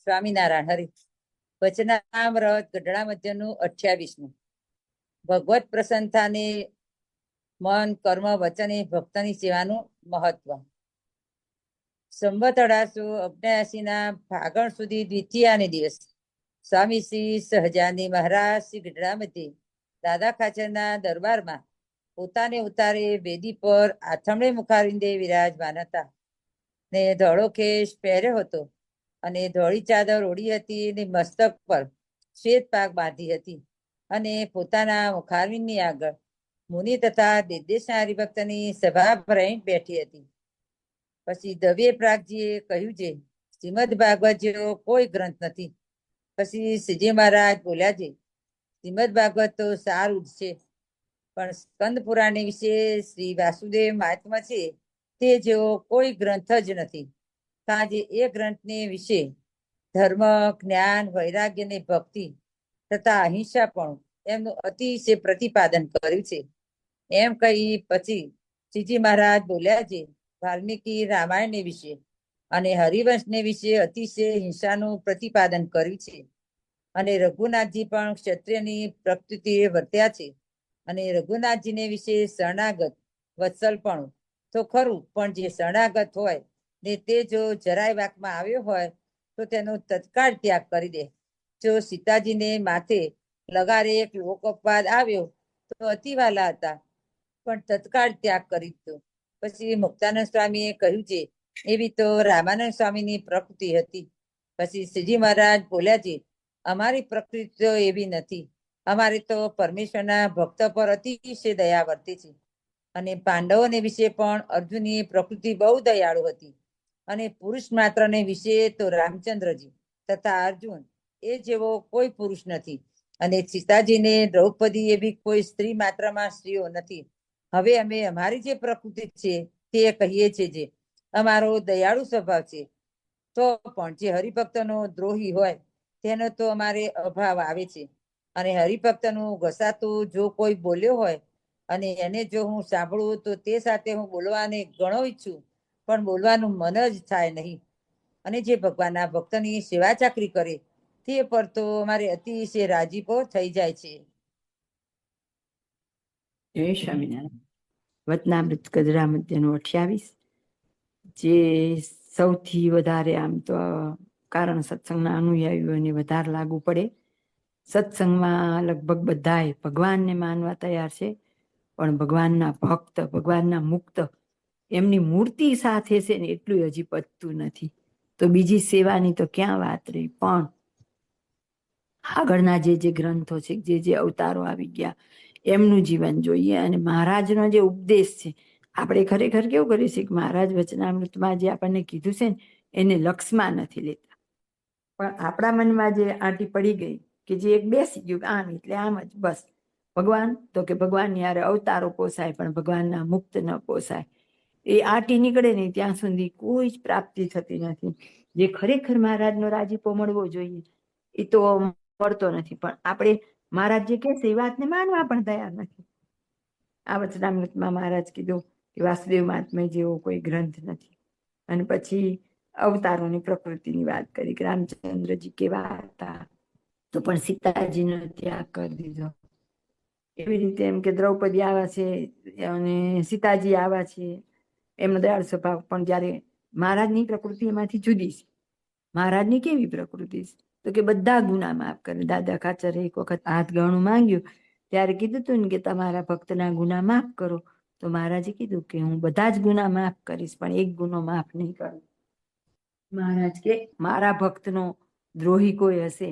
સ્વામિનારાયણ હરિ વચનામૃત ગઢડા મધ્યનું 28મું. ભગવત પ્રસન્નતાને મન કર્મ વચન એ ભક્તની સેવાનું મહત્વ. સંવત 1879 ના ફાગણ સુધી દ્વિતીયાને દિવસ સ્વામી શ્રી સહજાનંદ મહારાજ શ્રી ગઢડા મધ્યે દાદા ખાચરના દરબારમાં પોતાને ઉતારે વેદી પર આથમણે મુખારિંદે વિરાજમાન હતા ને ધોળો કેશ પહેર્યો હતો અને ધોળી ચાદર ઓઢી હતી ને મસ્તક પર શ્વેત પાક બાંધી હતી અને પોતાના મુખારવિંદની આગળ મુનિ તથા દેશના હરિભક્તની સભા ભરાઈ બેઠી હતી. પછી દવે પ્રાગજીએ કહ્યું છે, શ્રીમદ ભાગવત જેવો કોઈ ગ્રંથ નથી. પછી શ્રીજી મહારાજ બોલ્યા છે, શ્રીમદ ભાગવત તો સારું જ છે, પણ સ્કંદ પુરાણ વિશે શ્રી વાસુદેવ મહાત્મા છે તે જેવો કોઈ ગ્રંથ જ નથી. કારણ જે એ ગ્રંથને વિશે ધર્મ, જ્ઞાન, વૈરાગ્ય ને ભક્તિ તથા અહિંસા પણ એમનું અતિશય પ્રતિપાદન કર્યું છે. એમ કહી પછી શ્રીજી મહારાજ બોલ્યા છે, વાલ્મીકી રામાયણ વિશે અને હરિવંશને વિશે અતિશય હિંસાનું પ્રતિપાદન કર્યું છે. અને રઘુનાથજી પણ ક્ષત્રિયની પ્રકૃતિએ વર્ત્યા છે અને રઘુનાથજીને વિશે શરણાગત વત્સલ પણ તો ખરું, પણ જે શરણાગત હોય ને તે જો જરાય વાકમાં આવ્યો હોય તો તેનો તત્કાળ ત્યાગ કરી દે. જો સીતાજીને માથે લગારે એક લોક અપવાદ આવ્યો તો અતિવાલા હતા, પણ તત્કાળ ત્યાગ કરી દીધો. પછી મુક્તાનંદ સ્વામીએ કહ્યું છે, એવી તો રામાનંદ સ્વામીની પ્રકૃતિ હતી. પછી શ્રીજી મહારાજ બોલ્યા છે, અમારી પ્રકૃતિ તો એવી નથી. અમારે તો પરમેશ્વરના ભક્ત પર અતિશય દયા વર્તે છે. અને પાંડવોને વિશે પણ અર્જુનની પ્રકૃતિ બહુ દયાળુ હતી. અને પુરુષ માત્રને વિશે તો રામચંદ્રજી તથા અર્જુન એ જેવો કોઈ પુરુષ નથી. અને સીતાજીને દ્રૌપદી એવી કોઈ સ્ત્રી માત્રમાં સ્ત્રીઓ નથી. હવે અમે અમારી જે પ્રકૃતિ છે તે કહીએ છીએ, જે અમારો દયાળુ સ્વભાવ છે. તો પણ જે હરિભક્તનો દ્રોહી હોય તેનો તો અમારે અભાવ આવે છે. અને હરિભક્તનું ઘસાતું જો કોઈ બોલ્યો હોય અને એને જો હું સાંભળું તો તે સાથે હું બોલવાને ઘણો ઈચ્છું, પણ બોલવાનું મન જ થાય નહીં. અને જે ભગવાનના ભક્તની સેવા ચાકરી કરે તે પર તો અમારે અતિશય રાજીપો થઈ જાય છે. જય સ્વામિનારાયણ. વચનામૃત ગઢડા મધ્યનું 28. જે સૌથી વધારે આમ તો કારણ સત્સંગના અનુયાયીઓને વધારે લાગુ પડે. સત્સંગમાં લગભગ બધાય ભગવાનને માનવા તૈયાર છે, પણ ભગવાનના ભક્ત, ભગવાનના મુક્ત એમની મૂર્તિ સાથે છે ને એટલું હજી પતતું નથી. તો બીજી સેવાની તો ક્યાં વાત રહી. પણ આગળના જે ગ્રંથો છે, જે અવતારો આવી ગયા એમનું જીવન જોઈએ. અને મહારાજનો જે ઉપદેશ છે, આપણે ખરેખર કેવું કરીએ છીએ કે મહારાજ વચનામૃતમાં જે આપણને કીધું છે ને એને લક્ષમાં નથી લેતા. પણ આપણા મનમાં જે આંટી પડી ગઈ કે જે એક બેસી ગયું આમ એટલે આમ જ બસ. ભગવાન તો કે ભગવાનની યારે અવતારો પોસાય, પણ ભગવાનના મુક્ત ન પોસાય. એ આંટી નીકળે નહીં ત્યાં સુધી કોઈ જ પ્રાપ્તિ થતી નથી. જે ખરેખર મહારાજનો રાજીપો મળવો જોઈએ એ તો મળતો નથી. પણ આપણે મહારાજ જે કહે છે એ વાતને માનવા પણ તૈયાર નથી. આ વચનામૃતમાં મહારાજ કીધું કે વાસુદેવ મહાત્મા જેવો કોઈ ગ્રંથ નથી. અને પછી અવતારોની પ્રકૃતિની વાત કરી કે રામચંદ્રજી કેવા હતા, તો પણ સીતાજીનો ત્યાગ કરી દીધો. એવી રીતે એમ કે દ્રૌપદી આવા છે અને સીતાજી આવા છે, એમનો દયાળ સ્વભાવ. પણ જયારે મહારાજની પ્રકૃતિ એમાંથી જુદી છે. મહારાજની કેવી પ્રકૃતિ છે તો કે બધા ગુના માફ કરે. દાદા ખાચરે એક વખત હાથ ગણું માંગ્યું ત્યારે કીધું તું ને કે તમારા ભક્તના ગુના માફ કરો. તો મહારાજે કીધું કે હું બધા જ ગુના માફ કરીશ, પણ એક ગુનો માફ નહીં કરું. મહારાજ કે મારા ભક્તનો દ્રોહી કોઈ હશે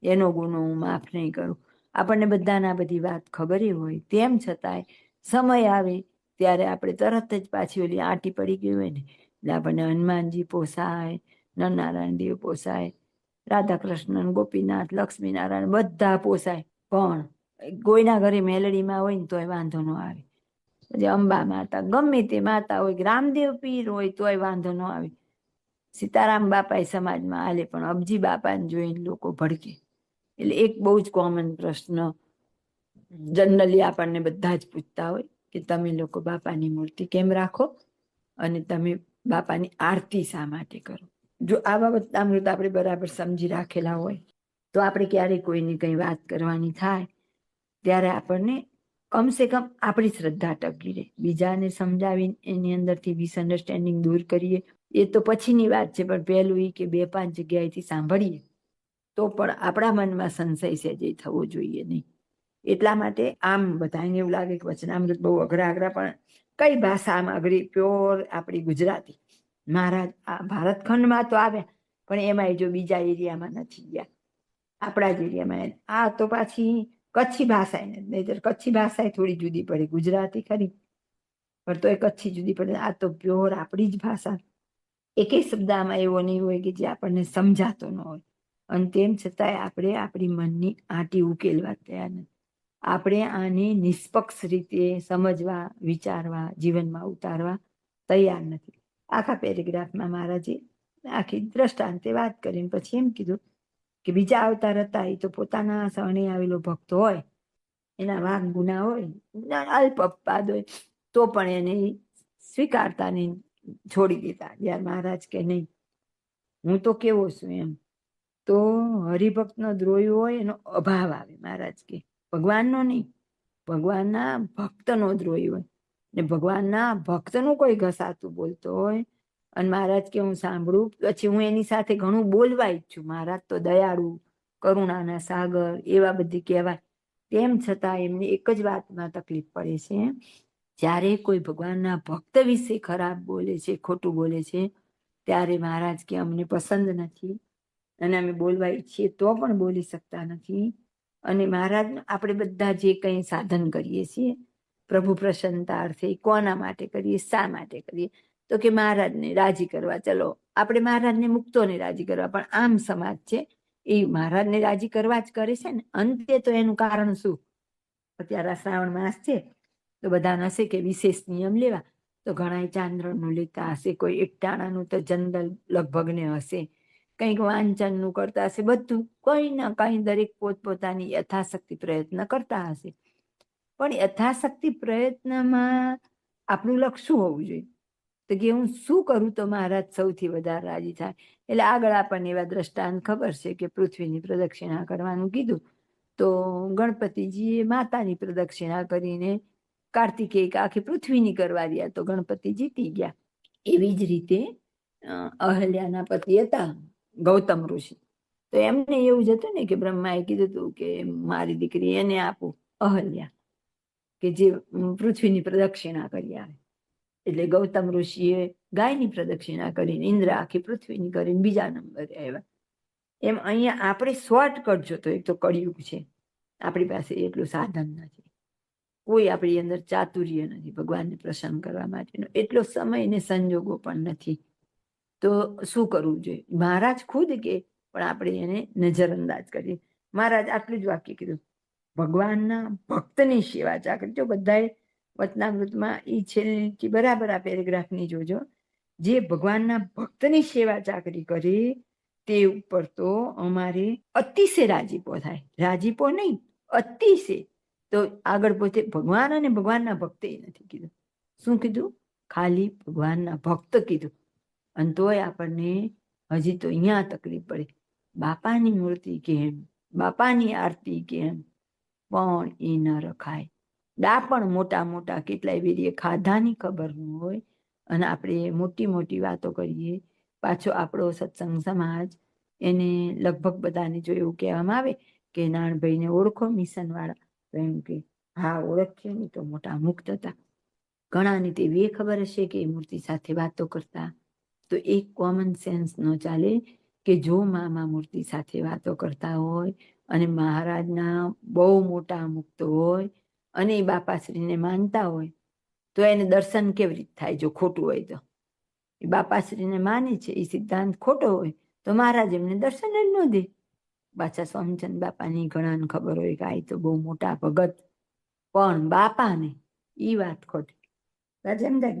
એનો ગુનો હું માફ નહીં કરું. આપણને બધાને આ બધી વાત ખબર હોય, તેમ છતાંય સમય આવે ત્યારે આપણે તરત જ પાછી ઓલી આંટી પડી ગઈ હોય ને એટલે આપણને હનુમાનજી પોસાય, નરનારાયણ દેવ પોસાય, રાધા કૃષ્ણ, ગોપીનાથ, લક્ષ્મીનારાયણ બધા પોસાય. પણ કોઈના ઘરે મેલડીમાં હોય ને તોય વાંધો ન આવે. પછી અંબા માતા, ગમે તે માતા હોય, રામદેવ પીર હોય તોય વાંધો ન આવે. સીતારામ બાપા એ સમાજમાં હાલે, પણ અબજી બાપાને જોઈને લોકો ભડકે. એટલે એક બહુ જ કોમન પ્રશ્ન જનરલી આપણને બધા જ પૂછતા હોય કે તમે લોકો બાપાની મૂર્તિ કેમ રાખો અને તમે બાપાની આરતી શા માટે કરો? જો આવા વચનામૃત આપણે બરાબર સમજી રાખેલા હોય તો આપણે ક્યારેય કોઈને કંઈ વાત કરવાની થાય ત્યારે આપણને કમસે કમ આપણી શ્રદ્ધા ટકી રહે. બીજાને સમજાવીને એની અંદરથી મિસઅન્ડરસ્ટેન્ડિંગ દૂર કરીએ એ તો પછીની વાત છે, પણ પહેલું એ કે 2-5 જગ્યાએથી સાંભળીએ તો પણ આપણા મનમાં સંશય સહેજે થવો જોઈએ નહીં. એટલા માટે આમ બધાને એવું લાગે કે વચનામૃત બહુ અઘરા પણ કઈ ભાષામાં અઘરી? પ્યોર આપણી ગુજરાતી. મહારાજ આ ભારતખંડમાં તો આવ્યા પણ એમાંય જો બીજા એરિયામાં નથી ગયા, આપણા જ એરિયામાં. આ તો પાછી કચ્છી ભાષા, નહીતર કચ્છી ભાષા થોડી જુદી પડે, ગુજરાતી ખરી પણ તો એ કચ્છી જુદી પડે. આ તો પ્યોર આપણી જ ભાષા. એકે શબ્દ આમાં એવો નહીં હોય કે જે આપણને સમજાતો ન હોય, અને તેમ છતાંય આપણે આપણી મનની આંટી ઉકેલવા તૈયાર નથી. આપણે આને નિષ્પક્ષ રીતે સમજવા, વિચારવા, જીવનમાં ઉતારવા તૈયાર નથી. આખા પેરેગ્રાફમાં મહારાજે આખી દ્રષ્ટાંતે વાત કરીને પછી એમ કીધું કે બીજા અવતાર હતા એ તો પોતાના શરણે આવેલો ભક્ત હોય, એના વાંક ગુના હોય, અલ્પ અપવાદ હોય, તો પણ એને સ્વીકારતા નહીં, છોડી દેતા. યાર મહારાજ કે નહીં, હું તો કેવો છું એમ. તો હરિભક્તનો દ્રોહી હોય એનો અભાવ આવે. મહારાજ કે ભગવાનનો નહીં, ભગવાનના ભક્તનો દ્રોહી હોય ને ભગવાનના ભક્તનું કોઈ ઘસાતું બોલતો હોય અને મહારાજ કે હું સાંભળું પછી હું એની સાથે ઘણું બોલવા ઈચ્છું. મહારાજ તો દયાળુ, કરુણાના સાગર, એવા બધી કહેવાય. તેમ છતાં એમને એક જ વાતમાં તકલીફ પડે છે, જ્યારે કોઈ ભગવાનના ભક્ત વિશે ખરાબ બોલે છે, ખોટું બોલે છે, ત્યારે મહારાજ કે અમને પસંદ નથી અને અમે બોલવા ઈચ્છીએ તો પણ બોલી શકતા નથી. અને મહારાજ આપણે બધા જે કંઈ સાધન કરીએ છીએ પ્રભુ પ્રસન્નતાર્થે, કોના માટે કરીએ, શા માટે કરીએ? તો કે મહારાજને રાજી કરવા. ચલો આપણે મહારાજને મુક્તોને રાજી કરવા, પણ આમ સમાજ છે એ મહારાજને રાજી કરવા જ કરે છે ને. અંતે તો એનું કારણ શું? અત્યારે શ્રાવણ માસ છે તો બધા હશે કે વિશેષ નિયમ લેવા, તો ઘણા ચાંદ્રનું લેતા હશે, કોઈ એકટાણાનું તો જનરલ લગભગને હશે, કંઈક વાંચનનું કરતા હશે, બધું કંઈ ના કંઈ દરેક પોતપોતાની યથાશક્તિ પ્રયત્ન કરતા હશે. પણ યથાશક્તિ પ્રયત્નમાં આપણું લક્ષ્ય શું હોવું જોઈએ? તો કે હું શું કરું તો મહારાજ સૌથી વધારે રાજી થાય. એટલે આગળ આપણને એવા દ્રષ્ટાંત ખબર છે કે પૃથ્વીની પ્રદક્ષિણા કરવાનું કીધું તો ગણપતિજીએ માતાની પ્રદક્ષિણા કરીને કાર્તિકેય આખી પૃથ્વીની કરવા રહ્યા તો ગણપતિ જીતી ગયા. એવી જ રીતે અહલ્યાના પતિ હતા ગૌતમ ઋષિ, તો એમને એવું જ હતું ને કે બ્રહ્માએ કીધું હતું કે મારી દીકરી એને આપું, અહલ્યા, કે જે પૃથ્વીની પ્રદક્ષિણા કરી આવે. એટલે ગૌતમ ઋષિએ ગાયની પ્રદક્ષિણા કરીને, ઇન્દ્ર આખી પૃથ્વીની કરીને બીજા નંબરે આવ્યા. એમ અહીંયા આપણે શોર્ટકટ જોતો, એક તો કળિયુગ છે, આપણી પાસે એટલું સાધન નથી, કોઈ આપણી અંદર ચાતુર્ય નથી ભગવાનને પ્રસન્ન કરવા માટેનો, એટલો સમય ને સંજોગો પણ નથી. તો શું કરવું જોઈએ? મહારાજ ખુદ કે પણ આપણે એને નજરઅંદાજ કરીએ. મહારાજ આટલું જ વાક્ય કીધું, ભગવાનના ભક્તની સેવા ચાકરી. જો બધાએ વચનામૃતમાં એ છેલ્લી બરાબર આ પેરેગ્રાફની જોજો, જે ભગવાનના ભક્તની સેવા ચાકરી કરી તે ઉપર તો અમારે અતિશય રાજીપો થાય. રાજીપો નહીં, અતિશય. તો આગળ પોતે ભગવાન અને ભગવાનના ભક્તે નથી કીધું. શું કીધું? ખાલી ભગવાનના ભક્ત કીધું. અને તોય આપણને હજી તો અહીંયા તકલીફ પડે. બાપાની મૂર્તિ કેમ, બાપાની આરતી કેમ, પણ એ ન રખાય. ડાપણ મોટા મોટા કેટલાય વેરીએ ખાધાની ખબર ન હોય અને આપણે મોટી મોટી વાતો કરીએ. પાછો આપણો સત્સંગ સમાજ એને લગભગ બધાને જો એવું કહેવામાં આવે કે નાણભાઈને ઓળખો મિશનવાળા, તો એમ કે હા ઓળખીએ ને, તો મોટા મુક્ત હતા. ઘણાને તેવી ખબર હશે કે એ મૂર્તિ સાથે વાતો કરતા, તો એક કોમન સેન્સ ન ચાલે કે જો મામા મૂર્તિ સાથે વાતો કરતા હોય અને મહારાજના બહુ મોટા મુક્ત હોય અને એ બાપાશ્રીને માનતા હોય તો એને દર્શન કેવી રીતે થાય? જો ખોટું હોય તો એ બાપાશ્રીને માને છે, એ સિદ્ધાંત ખોટો હોય તો મહારાજ એમને દર્શન જ ન દે. પાછા સ્વામીચંદ બાપાની ઘણાને ખબર હોય કે આ તો બહુ મોટા ભગત, પણ બાપાને એ વાત ખોટી.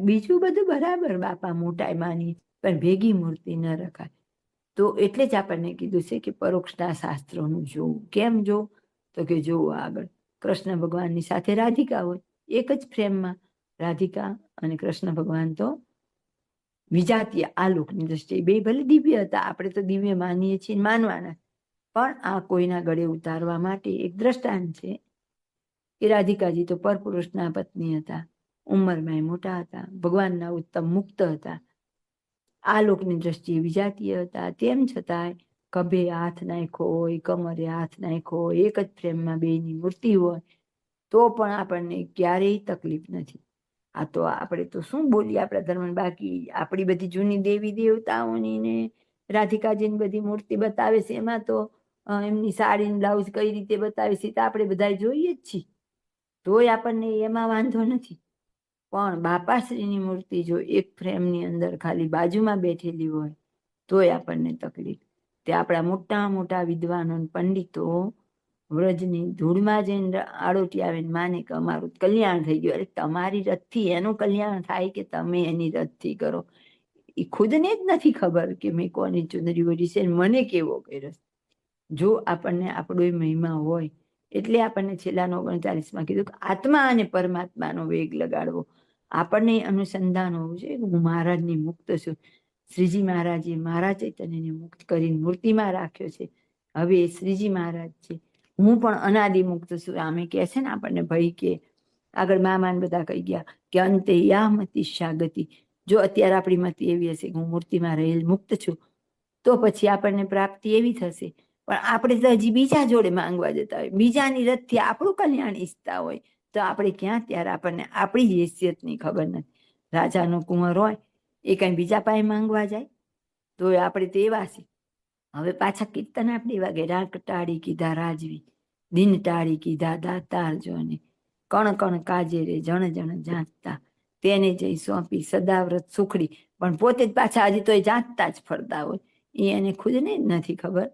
બીજું બધું બરાબર, બાપા મોટા માની, પણ ભેગી મૂર્તિ ન રખાય. તો એટલે જ આપણને કીધું છે કે પરોક્ષના શાસ્ત્રોનું જોવું. કેમ જો? તો કે જોવું આગળ કૃષ્ણ ભગવાનની સાથે રાધિકા હોય, એક જ ફ્રેમમાં રાધિકા અને કૃષ્ણ ભગવાન તો વિજાતીય આ લોકની દ્રષ્ટિએ બે ભલે દિવ્ય હતા, આપણે તો દિવ્ય માનીએ છીએ, માનવાના, પણ આ કોઈના ગળે ઉતારવા માટે એક દ્રષ્ટાંત છે કે રાધિકાજી તો પરપુરુષના પત્ની હતા, ઉંમરમાં મોટા હતા, ભગવાનના ઉત્તમ મુક્ત હતા, આ લોકની દ્રષ્ટિએ વિજાતીય હતા, તેમ છતાંય ખભે હાથ નાખ્યો હોય, કમરે હાથ નાખ્યો હોય, એક જ ફ્રેમમાં બેની મૂર્તિ હોય, તો પણ આપણને ક્યારેય તકલીફ નથી. આ તો આપણે તો શું બોલીએ આપણા ધર્મ, બાકી આપણી બધી જૂની દેવી દેવતાઓની ને રાધિકાજીની બધી મૂર્તિ બતાવે છે, એમાં તો એમની સાડી બ્લાઉઝ કઈ રીતે બતાવે છે તો આપણે બધા જોઈએ જ છીએ, તોય આપણને એમાં વાંધો નથી. પણ બાપાશ્રીની મૂર્તિ જો એક ફ્રેમની અંદર ખાલી બાજુમાં બેઠેલી હોય તોય આપણને તકલીફ. તે આપણા મોટા મોટા વિદ્વાનો પંડિતો વ્રજની ધૂળમાં જઈને આડોટી આવે ને માને કે અમારું કલ્યાણ થઈ ગયું. અરે તમારી રથથી એનું કલ્યાણ થાય કે તમે એની રથથી કરો? એ ખુદને જ નથી ખબર કે મેં કોની ચુંદડી ઓઢી છે, મને કેવો કર્યો. જો આપણને આપણો મહિમા હોય એટલે આપણને છેલ્લા 39માં કીધું કે આત્મા અને પરમાત્માનો વેગ લગાડવો. આપણને અનુસંધાન હોવું છે. હું મહારાજની મુક્ત છું. શ્રીજી મહારાજે મારા ચૈતન્યને મુક્ત કરીને મૂર્તિમાં રાખ્યો છે. હવે શ્રીજી મહારાજ છે, હું પણ અનાદિ મુક્ત છું. આમે કહે છે ને આપણને ભાઈ કે આગળ મામાન બધા કહી ગયા કે અંતે યામતી શાગતિ. જો અત્યારે આપણી મતિ એવી હશે કે હું મૂર્તિમાં રહેલ મુક્ત છું, તો પછી આપણને પ્રાપ્તિ એવી થશે. પણ આપણે તો હજી બીજા જોડે માંગવા જતા હોય, બીજાની રથથી આપણું કલ્યાણ ઈચ્છતા હોય, તો આપણે ક્યાં ત્યારે આપણને આપણી હેસિયતની ખબર નથી. રાજાનો કુંવર હોય એ કઈ બીજા પાસે માંગવા જાય તો આપણે તો એવા છે. હવે પાછા કીર્તન આપણે એવા કે રાગ ટાળી કીધા રાજવી, દિન ટાળી કીધા દાતાર જોને, કણ કણ કાજે રે જણ જણ જાંચતા, તેને જઈ સોંપી સદાવ્રત સુખડી. પણ પોતે જ પાછા હજી તો એ જાંચતા જ ફરતા હોય, એ એને ખુદને જ નથી ખબર.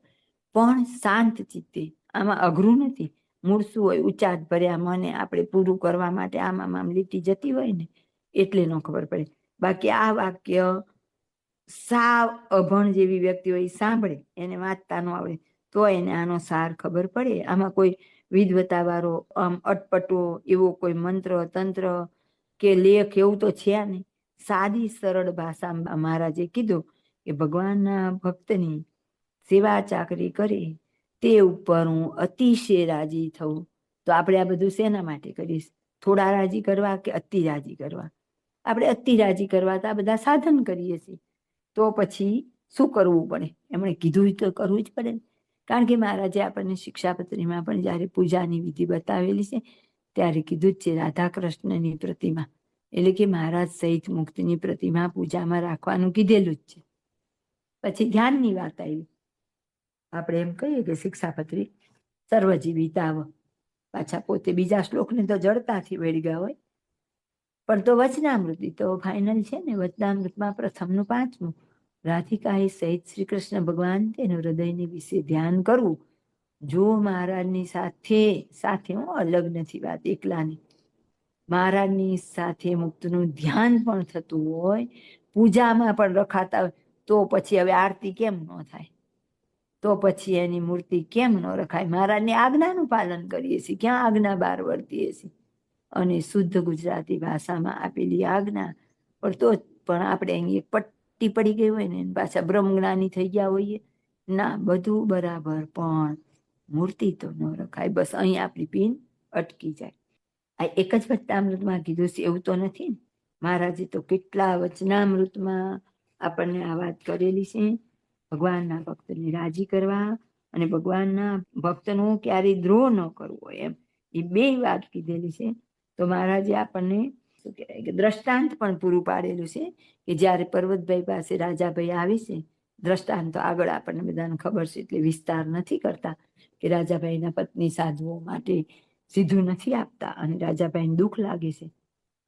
પણ શાંત ચિત્તે, આમાં અઘરું નથી. મૂળશું હોય ઉચાટ ભર્યા મને આપણે પૂરું કરવા માટે આમ લીટી જતી હોય ને એટલે ન ખબર પડે. બાકી આ વાક્ય સાવ અભણ જેવી વ્યક્તિ હોય સાંભળે, એને વાંચતા ન આવડે તો એને આનો સાર ખબર પડે. આમાં કોઈ વિદ્વતા વાળો આમ અટપટો એવો કોઈ મંત્ર તંત્ર કે લેખ એવું તો છે નહીં. સાદી સરળ ભાષામાં મહારાજે કીધું કે ભગવાનના ભક્તની સેવા ચાકરી કરે તે ઉપર હું અતિશય રાજી થઉં. તો આપણે આ બધું શેના માટે કરીશ? થોડા રાજી કરવા કે અતિ રાજી કરવા? આપણે અતિ રાજી કરવા તો આ બધા સાધન કરીએ છીએ, તો પછી શું કરવું પડે? એમણે કીધું તો કરવું જ પડે ને. કારણ કે મહારાજે આપણને શિક્ષાપત્રીમાં પણ જ્યારે પૂજાની વિધિ બતાવેલી છે ત્યારે કીધું જ છે રાધા કૃષ્ણની પ્રતિમા, એટલે કે મહારાજ સહિત મુક્તિની પ્રતિમા પૂજામાં રાખવાનું કીધેલું જ છે. પછી ધ્યાનની વાત આવી. આપણે એમ કહીએ કે શિક્ષાપત્રી સર્વજીવિતાવ, પાછા પોતે બીજા શ્લોકને તો જડતાથી વળી ગયા હોય, પણ તો વચનામૃતિ તો ફાઇનલ છે ને. વચનામૃતમાં પ્રથમનું 5મું, રાધિકાએ સહિત શ્રી કૃષ્ણ ભગવાન તેનું હૃદયની વિશે ધ્યાન કરવું. જો મહારાજની સાથે હું અલગ નથી વાત, એકલાની મહારાજની સાથે મુક્તનું ધ્યાન પણ થતું હોય, પૂજામાં પણ રખાતા હોય, તો પછી હવે આરતી કેમ ન થાય? તો પછી એની મૂર્તિ કેમ ન રખાય? મહારાજની આજ્ઞાનું પાલન કરીએ છીએ, ક્યાં આજ્ઞા બહાર વર્તીએ છીએ? અને શુદ્ધ ગુજરાતી ભાષામાં આપેલી આજ્ઞા પણ તો પણ આપણે અહીં એક પટ્ટી પડી ગઈ હોય ને પાછા બ્રહ્મજ્ઞાની થઈ ગયા હોઈએ. ના, બધું બરાબર, પણ મૂર્તિ તો ન રખાય. બસ અહીં આપણી પીન અટકી જાય. આ એક જ વચનામૃતમાં કીધું છે એવું તો નથી ને. મહારાજે તો કેટલા વચનામૃતમાં આપણને આ વાત કરેલી છે. ભગવાનના ભક્તને રાજી કરવા અને ભગવાનના ભક્તનો ક્યારેય દ્રોહ ન કરવો, એમ એ બે વાત કીધેલી છે. તો મહારાજે આપણને શું કહેવાય કે દ્રષ્ટાંત પણ પૂરું પાડેલું છે કે જ્યારે પર્વતભાઈ પાસે રાજાભાઈ આવે છે, દ્રષ્ટાંત તો આગળ આપણને બધાને ખબર છે એટલે વિસ્તાર નથી કરતા, કે રાજાભાઈના પત્ની સાધવો માટે સીધું નથી આપતા અને રાજાભાઈને દુઃખ લાગે છે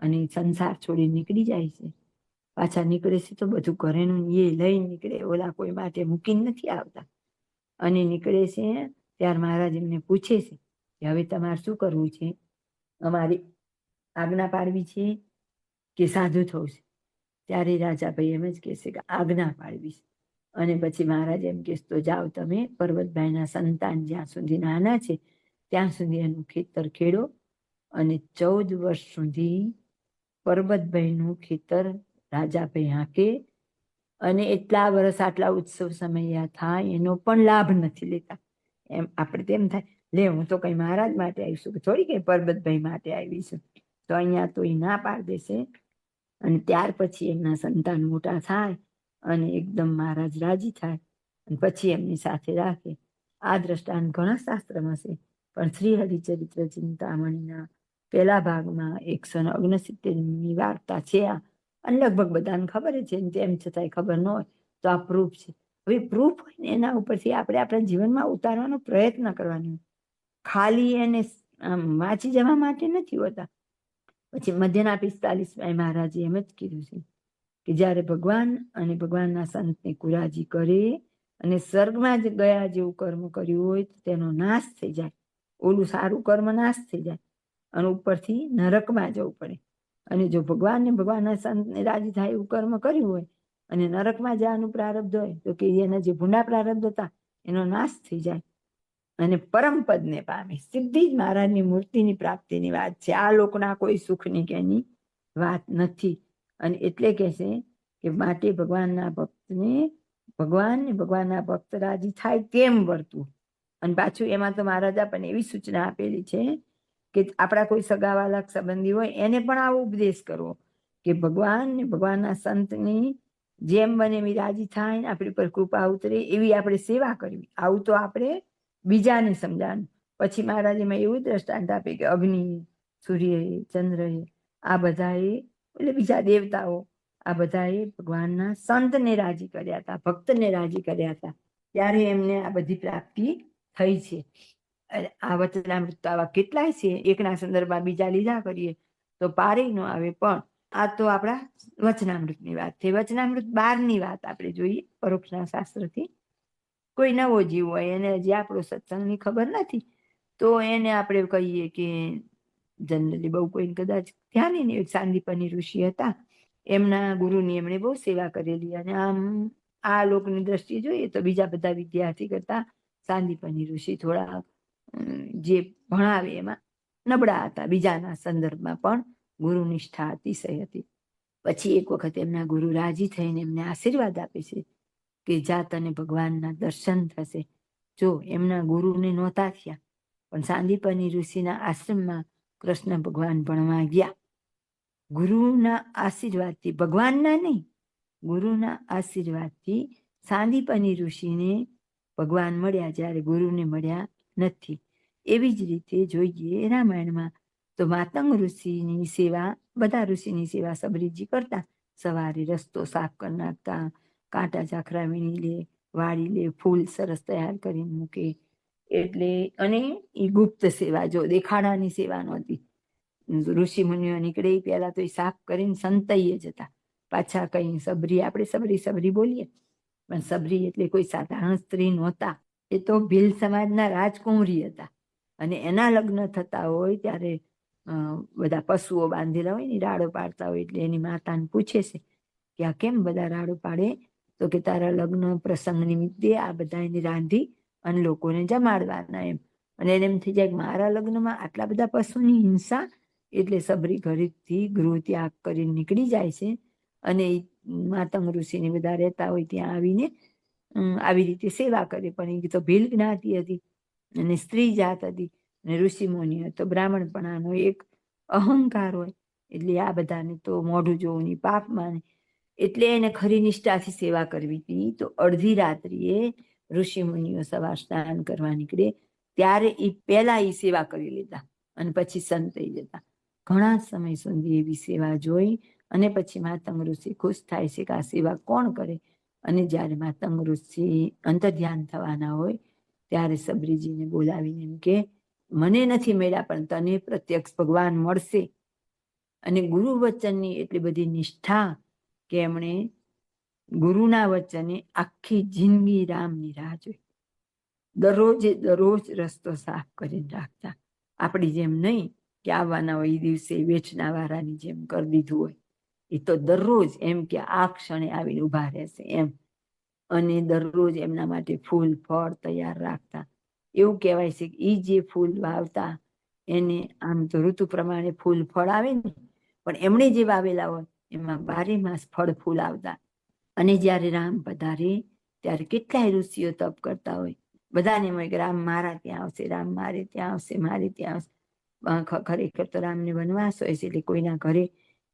અને સંસાર છોડી નીકળી જાય છે. પાછા નીકળે છે તો બધું ઘરેનું એ લઈને નીકળે, ઓલા કોઈ માટે મૂકીને નથી આવતા. અને નીકળે છે ત્યારે મહારાજ એમને પૂછે છે કે હવે તમારે શું કરવું છે? અમારી આજ્ઞા પાડવી છે કે સાધુ થવું છે? ત્યારે રાજાભાઈ એમ જ કહેશે કે આજ્ઞા પાડવી છે. અને પછી મહારાજ એમ કહેશે તો જાઓ તમે પર્વતભાઈના સંતાન જ્યાં સુધી નાના છે ત્યાં સુધી એનું ખેતર ખેડો અને 14 વર્ષ સુધી પર્વતભાઈનું ખેતર રાજાભાઈ હાંકે અને એટલા વર્ષ આટલા ઉત્સવ સમયા થાય એનો પણ લાભ નથી લેતા. એમ આપણે તેમ થાય, લે હું તો કઈ મહારાજ માટે આવીશું, થોડી કઈ પરબતભાઈ માટે આવીશું. તો અહીંયા તો એ ના પાડી દેશે. અને ત્યાર પછી એમના સંતાન મોટા થાય અને એકદમ મહારાજ રાજી થાય અને પછી એમની સાથે રાખે. આ દ્રષ્ટાંત ઘણા શાસ્ત્રમાં છે, પણ શ્રી હરિચરિત્ર ચિંતામણીના પહેલા ભાગમાં 169ની વાર્તા છે આ. અને લગભગ બધાને ખબર છે, તેમ છતાંય ખબર ન હોય તો આ પ્રૂફ છે. હવે પ્રૂફ હોય ને એના ઉપરથી આપણે આપણા જીવનમાં ઉતારવાનો પ્રયત્ન કરવાનો, ખાલી એને વાંચી જવા માટે નથી હોતા. પછી મધ્યના 45 મહારાજે એમ જ કીધું છે કે જ્યારે ભગવાન અને ભગવાનના સંતને કુરાજી કરે અને સ્વર્ગમાં જ ગયા જેવું કર્મ કર્યું હોય તો તેનો નાશ થઈ જાય. ઓલું સારું કર્મ નાશ થઈ જાય અને ઉપરથી નરકમાં જવું પડે. અને જો ભગવાન ને ભગવાનના સંતને રાજી થાય એવું કર્મ કર્યું હોય અને નરકમાં જવાનું પ્રારબ્ધ હોય તો કે એના જે ભૂંડા પ્રારબ્ધ હતા એનો નાશ થઈ જાય અને પરમ પદને પામે. સીધી જ મહારાજની મૂર્તિની પ્રાપ્તિની વાત છે. આ લોકના કોઈ સુખની કે એની વાત નથી. અને એટલે કે છે કે માટે ભગવાનના ભક્તને ભગવાન ને ભગવાનના ભક્ત રાજી થાય તેમ વર્તવું. અને પાછું એમાં તો મહારાજ આપણને એવી સૂચના આપેલી છે કે આપણા કોઈ સગાવાલા સંબંધી હોય એને પણ આવો ઉપદેશ કરવો કે ભગવાન ને ભગવાનના સંતની જેમ બને એવી રાજી થાય ને આપણી પર કૃપા ઉતરે એવી આપણે સેવા કરવી. આવું તો આપણે બીજાને સમજાવવાનું. પછી મહારાજે એમાં એવું દ્રષ્ટાંત આપે કે અગ્નિ, સૂર્ય, ચંદ્ર આ બધાએ એટલે બીજા દેવતાઓ આ બધાએ ભગવાનના સંતને રાજી કર્યા હતા, ભક્તને રાજી કર્યા હતા, ત્યારે એમને આ બધી પ્રાપ્તિ થઈ છે. આ વચનામૃત આવા કેટલાય છે, એકના સંદર્ભમાં બીજા લીધા કરીએ તો પારે ન આવે. પણ આ તો આપણા વચનામૃતની વાત છે. વચનામૃત 12ની વાત આપણે જોઈએ પરોક્ષના શાસ્ત્રથી. કોઈ નવો જીવ હોય એને હજી આપણો સત્સંગની ખબર નથી તો એને આપણે કહીએ કે જનરલી બહુ કોઈ કદાચ ધ્યાન નહીં. સાંદીપની ઋષિ હતા, એમના ગુરુની એમણે બહુ સેવા કરેલી અને આમ આ લોકની દ્રષ્ટિએ જોઈએ તો બીજા બધા વિદ્યાર્થી કરતા સાંદીપની ઋષિ થોડા જે ભણાવે એમાં નબળા હતા. બીજાના સંદર્ભમાં પણ ગુરુ નિષ્ઠા અતિશય હતી. પછી એક વખત એમના ગુરુ રાજી થઈને એમને આશીર્વાદ આપે છે કે જા તને ભગવાનના દર્શન થશે. જો એમના ગુરુને નહોતા થયા પણ સાંદીપની ઋષિના આશ્રમમાં કૃષ્ણ ભગવાન ભણવા ગયા. ગુરુના આશીર્વાદથી, ભગવાનના નહીં, ગુરુના આશીર્વાદથી સાંદીપની ઋષિને ભગવાન મળ્યા જ્યારે ગુરુને મળ્યા નથી. એવી જ રીતે જોઈએ રામાયણમાં તો માતંગ ઋષિની સેવા, બધા ઋષિની સેવા સબરીજી કરતા. સવારે રસ્તો સાફ કરી નાખતા, કાંટા ઝાખરા વીણી લે, વાળી લે, ફૂલ સરસ તૈયાર કરીને મૂકે. એટલે અને એ ગુપ્ત સેવા, જો દેખાડાની સેવા નહોતી. ઋષિ મુનિઓ નીકળે પહેલા તો એ સાફ કરીને સંતઈએ જતા. પાછા કઈ સબરી, આપણે સબરી બોલીએ પણ સબરી એટલે કોઈ સાધારણ સ્ત્રી નહોતા. એ તો ભીલ સમાજના રાજકુંવરી હતા અને એના લગ્ન થતા હોય ત્યારે બધા પશુઓ બાંધેલા હોય ને રાડો પાડતા હોય એટલે એની માતાને પૂછે છે કે આ કેમ બધા રાડો પાડે? તો કે તારા લગ્ન પ્રસંગ નિમિત્તે આ બધા એને રાંધી અને લોકોને જમાડવાના એમ. અને એને એમ થઈ જાય કે મારા લગ્નમાં આટલા બધા પશુની હિંસા, એટલે સબરી ઘરેથી ગૃહ ત્યાગ કરીને નીકળી જાય છે અને માતંગ ઋષિને બધા રહેતા હોય ત્યાં આવીને આવી રીતે સેવા કરે. પણ એ તો ભીલ જ્ઞાતિ હતી અને સ્ત્રી જાત હતી અને ઋષિ મુનિ તો બ્રાહ્મણપણાનો એક અહંકાર હોય એટલે આ બધાને તો મોઢું જોવું ની પાપ માને. એટલે એને ખરી નિષ્ઠાથી સેવા કરવી હતી. તો અડધી રાત્રિએ ઋષિ મુનિઓ સવાર સ્નાન કરવા નીકળે ત્યારે એ પહેલા એ સેવા કરી લેતા અને પછી સંત થઈ જતા. ઘણા સમય સુધી એવી સેવા જોઈ અને પછી માતંગ ઋષિ ખુશ થાય છે કે આ સેવા કોણ કરે. અને જ્યારે માતંગ ઋષિ અંતર્ધ્યાન થવાના હોય ત્યારે સબરીજીને બોલાવીને એમ કે મને નથી મળ્યા પણ તને પ્રત્યક્ષ ભગવાન મળશે. અને ગુરુ વચનની એટલી બધી નિષ્ઠા કે એમણે ગુરુના વચને આખી જિંદગી રામની રાહ જોઈ. દરરોજ રસ્તો સાફ કરીને રાખતા. આપણી જેમ નહીં કે આવવાના હોય એ દિવસે વેચના વાળાની જેમ કરી દીધું હોય. એ તો દરરોજ એમ કે આ ક્ષણે આવીને ઉભા રહેશે એમ. અને દરરોજ એમના માટે ફૂલ ફળ તૈયાર રાખતા. એવું કહેવાય છે કે એ જે ફૂલ વાવતા એને આમ તો ઋતુ પ્રમાણે ફૂલ ફળ આવે ને, પણ એમણે જે વાવેલા હોય એમાં 12 માસ ફળ ફૂલ આવતા. અને જ્યારે રામ પધારે ત્યારે કેટલાય ઋષિઓ તપ કરતા હોય. બધાને એમ હોય કે રામ મારા ત્યાં આવશે, રામ મારે ત્યાં આવશે, મારે ત્યાં આવશે. ખરેખર તો રામને વનવાસ હોય છે, એટલે કોઈના ઘરે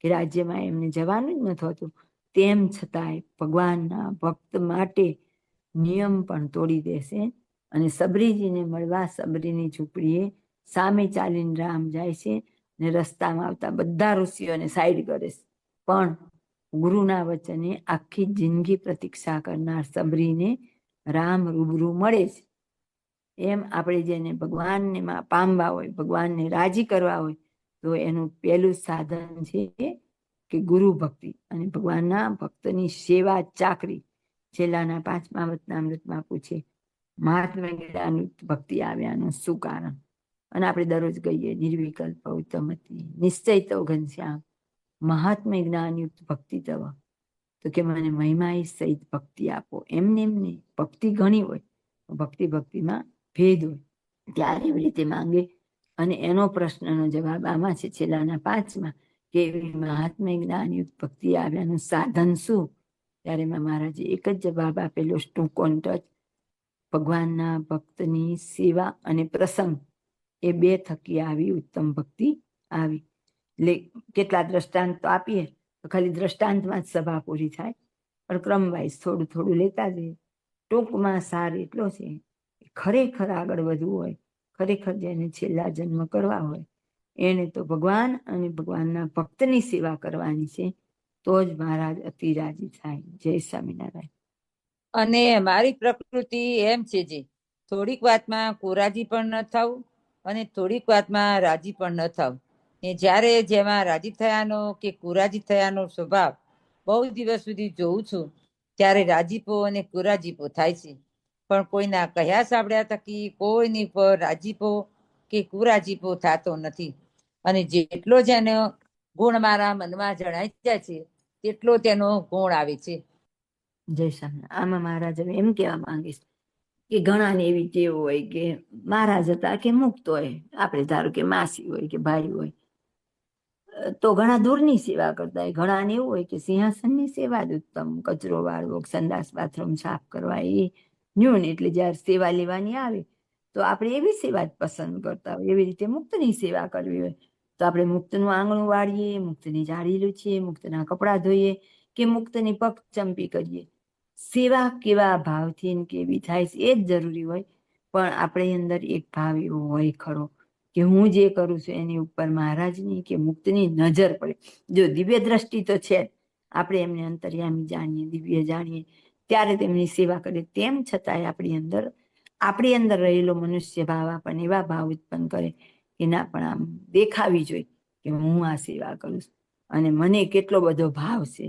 કે રાજ્યમાં એમને જવાનું જ નથી હોતું. તેમ છતાંય ભગવાનના ભક્ત માટે નિયમ પણ તોડી દેશે અને સબરીજીને મળવા સબરીની ઝૂંપડીએ સામે ચાલીને રામ જાય છે ને રસ્તામાં આવતા બધા ઋષિઓને સાઈડ કરે છે. પણ ગુરુના વચને આખી જિંદગી પ્રતીક્ષા કરનાર સબરીને રામ રૂબરૂ મળે છે. એમ આપણે જેને ભગવાનને પામવા હોય, ભગવાનને રાજી કરવા હોય, તો એનું પહેલું સાધન છે કે ગુરુ ભક્તિ અને ભગવાનના ભક્તની સેવા ચાકરી. છેલ્લાના 5મા વચનામૃતમાં પૂછે, મહાત્મા જ્ઞાન ભક્તિ આવ્યાનું શું કારણ? અને આપણે દરરોજ કહીએ, નિર્વિકલ્પ ઉત્તમતી નિશ્ચય તો ઘનશ્યામ મહાત્મા જ્ઞાનયુક્ત ભક્તિ તવ. તો કે મને મહિમા સહિત ભક્તિ આપો. એમને ભક્તિ ઘણી હોય, ભક્તિમાં ભેદ હોય, ત્યારે એવી રીતે માંગે. અને એનો પ્રશ્નનો જવાબ આમાં છે છેલ્લાના 5માં, કે એવી મહાત્મા જ્ઞાનયુક્ત ભક્તિ આવ્યાનું સાધન શું? ત્યારે મહારાજે એક જ જવાબ આપેલો, ટૂંકો ટચ, ભગવાનના ભક્તની સેવા અને પ્રસંગ, એ બે થકી આવી ઉત્તમ ભક્તિ આવી. એટલે કેટલા દ્રષ્ટાંત તો આપીએ તો ખાલી દ્રષ્ટાંતમાં જ સભા પૂરી થાય, પણ ક્રમવાઇઝ થોડું થોડું લેતા જઈએ. ટૂંકમાં સાર એટલો છે, ખરેખર આગળ વધવું હોય, ખરેખર જેને છેલ્લા જન્મ કરવા હોય, એને તો ભગવાન અને ભગવાનના ભક્તની સેવા કરવાની છે. તો જ મહારાજ અતિ રાજી થાય. જય સ્વામિનારાયણ. અને મારી પ્રકૃતિ એમ છે, જે થોડીક વાતમાં કોરાજી પણ ન થવું અને થોડીક વાતમાં રાજી પણ ન થવું. ને જ્યારે જેમાં રાજી થયાનો કે કુરાજી થયાનો સ્વભાવ બહુ દિવસ સુધી જોઉં છું, ત્યારે રાજીપો અને કુરાજીપો થાય છે. પણ કોઈના કહ્યા સાંભળ્યા થકી કોઈની પર રાજીપો કે કુરાજીપો થતો નથી. અને જેટલો જેનો ગુણ મારા મનમાં જણાઈ જાય છે, તેટલો તેનો ગુણ આવે છે. જય સ્વામિનારાયણ. આમાં મહારાજ એમ કહેવા માંગીશ કે ઘણાને એવી ટેવ હોય કે મહારાજ હતા કે મુક્ત હોય, આપણે ધારો કે માસી હોય કે ભાઈ હોય, તો ઘણા દૂરની સેવા કરતા હોય. ઘણાને એવું હોય કે સિંહાસનની સેવા જ ઉત્તમ, કચરો વાળવો, સંડાસ બાથરૂમ સાફ કરવા એ ન્યૂન. એટલે જ્યારે સેવા લેવાની આવે તો આપણે એવી સેવા જ પસંદ કરતા હોય. એવી રીતે મુક્તની સેવા કરવી હોય તો આપણે મુક્તનું આંગણું વાળીએ, મુક્તની જાળી લૂછીએ, મુક્તના કપડાં ધોઈએ કે મુક્તની પગ ચંપી કરીએ. સેવા કેવા ભાવથી કેવી થાય છે એ જ જરૂરી હોય. પણ આપણે અંદર એક ભાવ એવો હોય ખરો કે હું જે કરું છું એની ઉપર મહારાજની કે મુક્તની નજર પડે. જો દિવ્ય દ્રષ્ટિ તો છે, આપણે એમને અંતર્યામી જાણીએ, દિવ્ય જાણીએ, ત્યારે તેમની સેવા કરીએ. તેમ છતાંય આપણી અંદર રહેલો મનુષ્ય ભાવ આપણને એવા ભાવ ઉત્પન્ન કરે કે ના, પણ આમ દેખાવી જોઈએ કે હું આ સેવા કરું છું અને મને કેટલો બધો ભાવ છે.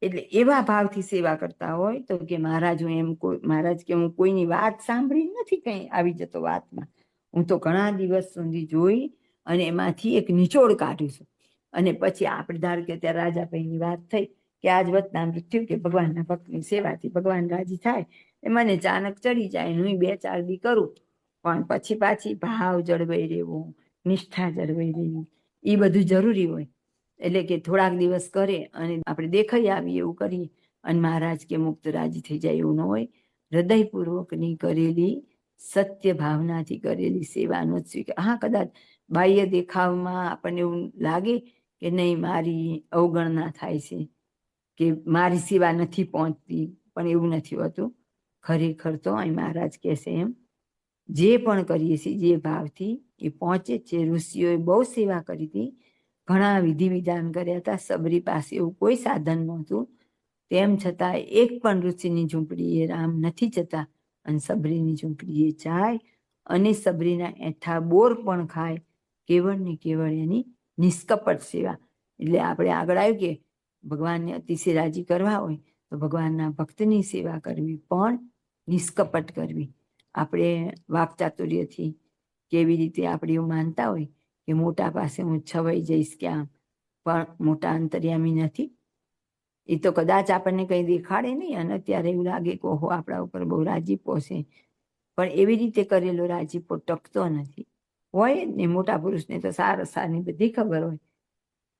એટલે એવા ભાવથી સેવા કરતા હોય તો કે મહારાજ કે હું કોઈની વાત સાંભળી નથી કઈ આવી જતો વાતમાં. હું તો ઘણા દિવસ સુધી જોઈ અને એમાંથી એક નિચોડ કાઢ્યું છું. અને પછી આપણે ધારો કે અત્યારે રાજાભાઈની વાત થઈ કે આજ વચનામૃત થયું કે ભગવાનના ભક્તની સેવાથી ભગવાન રાજી થાય. મને ચાનક ચડી જાય, હું 2-4 દી કરું, પણ પછી પાછી ભાવ જળવાઈ રહેવો, નિષ્ઠા જળવાઈ રહેવી, એ બધું જરૂરી હોય. એટલે કે થોડાક દિવસ કરે અને આપણે દેખાઈ આવીએ એવું કરીએ અને મહારાજ કે મુક્ત રાજી થઈ જાય એવું ન હોય. હૃદયપૂર્વકની કરેલી, સત્ય ભાવનાથી કરેલી સેવાનો જ સ્વીકાર. હા, કદાચ બાહ્ય દેખાવમાં આપણને એવું લાગે કે નહીં, મારી અવગણના થાય છે કે મારી સેવા નથી પહોંચતી, પણ એવું નથી હોતું. ખરેખર તો અહીં મહારાજ કહેશે એમ જે પણ કરીએ છીએ જે ભાવથી એ પહોંચે છે. ઋષિઓએ બહુ સેવા કરી હતી, ઘણા વિધિ વિધાન કર્યા હતા. સબરી પાસે એવું કોઈ સાધન નહોતું, તેમ છતાં એક પણ ઋષિની ઝૂંપડીએ રામ નથી જતા અને સબરીની ઝૂંપડીએ જાય અને સબરીના એઠા બોર પણ ખાય. કેવળ ને કેવળ એની નિષ્કપટ સેવા. એટલે આપણે આગળ આવ્યું કે ભગવાનને અતિશય રાજી કરવા હોય તો ભગવાનના ભક્તની સેવા કરવી, પણ નિષ્કપટ કરવી. આપણે વાકચાતુર્યથી કેવી રીતે આપણે એવું માનતા હોય કે મોટા પાસે હું છવાઈ જઈશ ક્યાં, પણ મોટા અંતર્યામી નથી. એ તો કદાચ આપણને કંઈ દેખાડે નહીં અને અત્યારે એવું લાગે કે ઓહો, આપણા ઉપર બહુ રાજીપો છે, પણ એવી રીતે કરેલો રાજીપો ટકતો નથી. હોય ને મોટા પુરુષને તો સારની બધી ખબર હોય.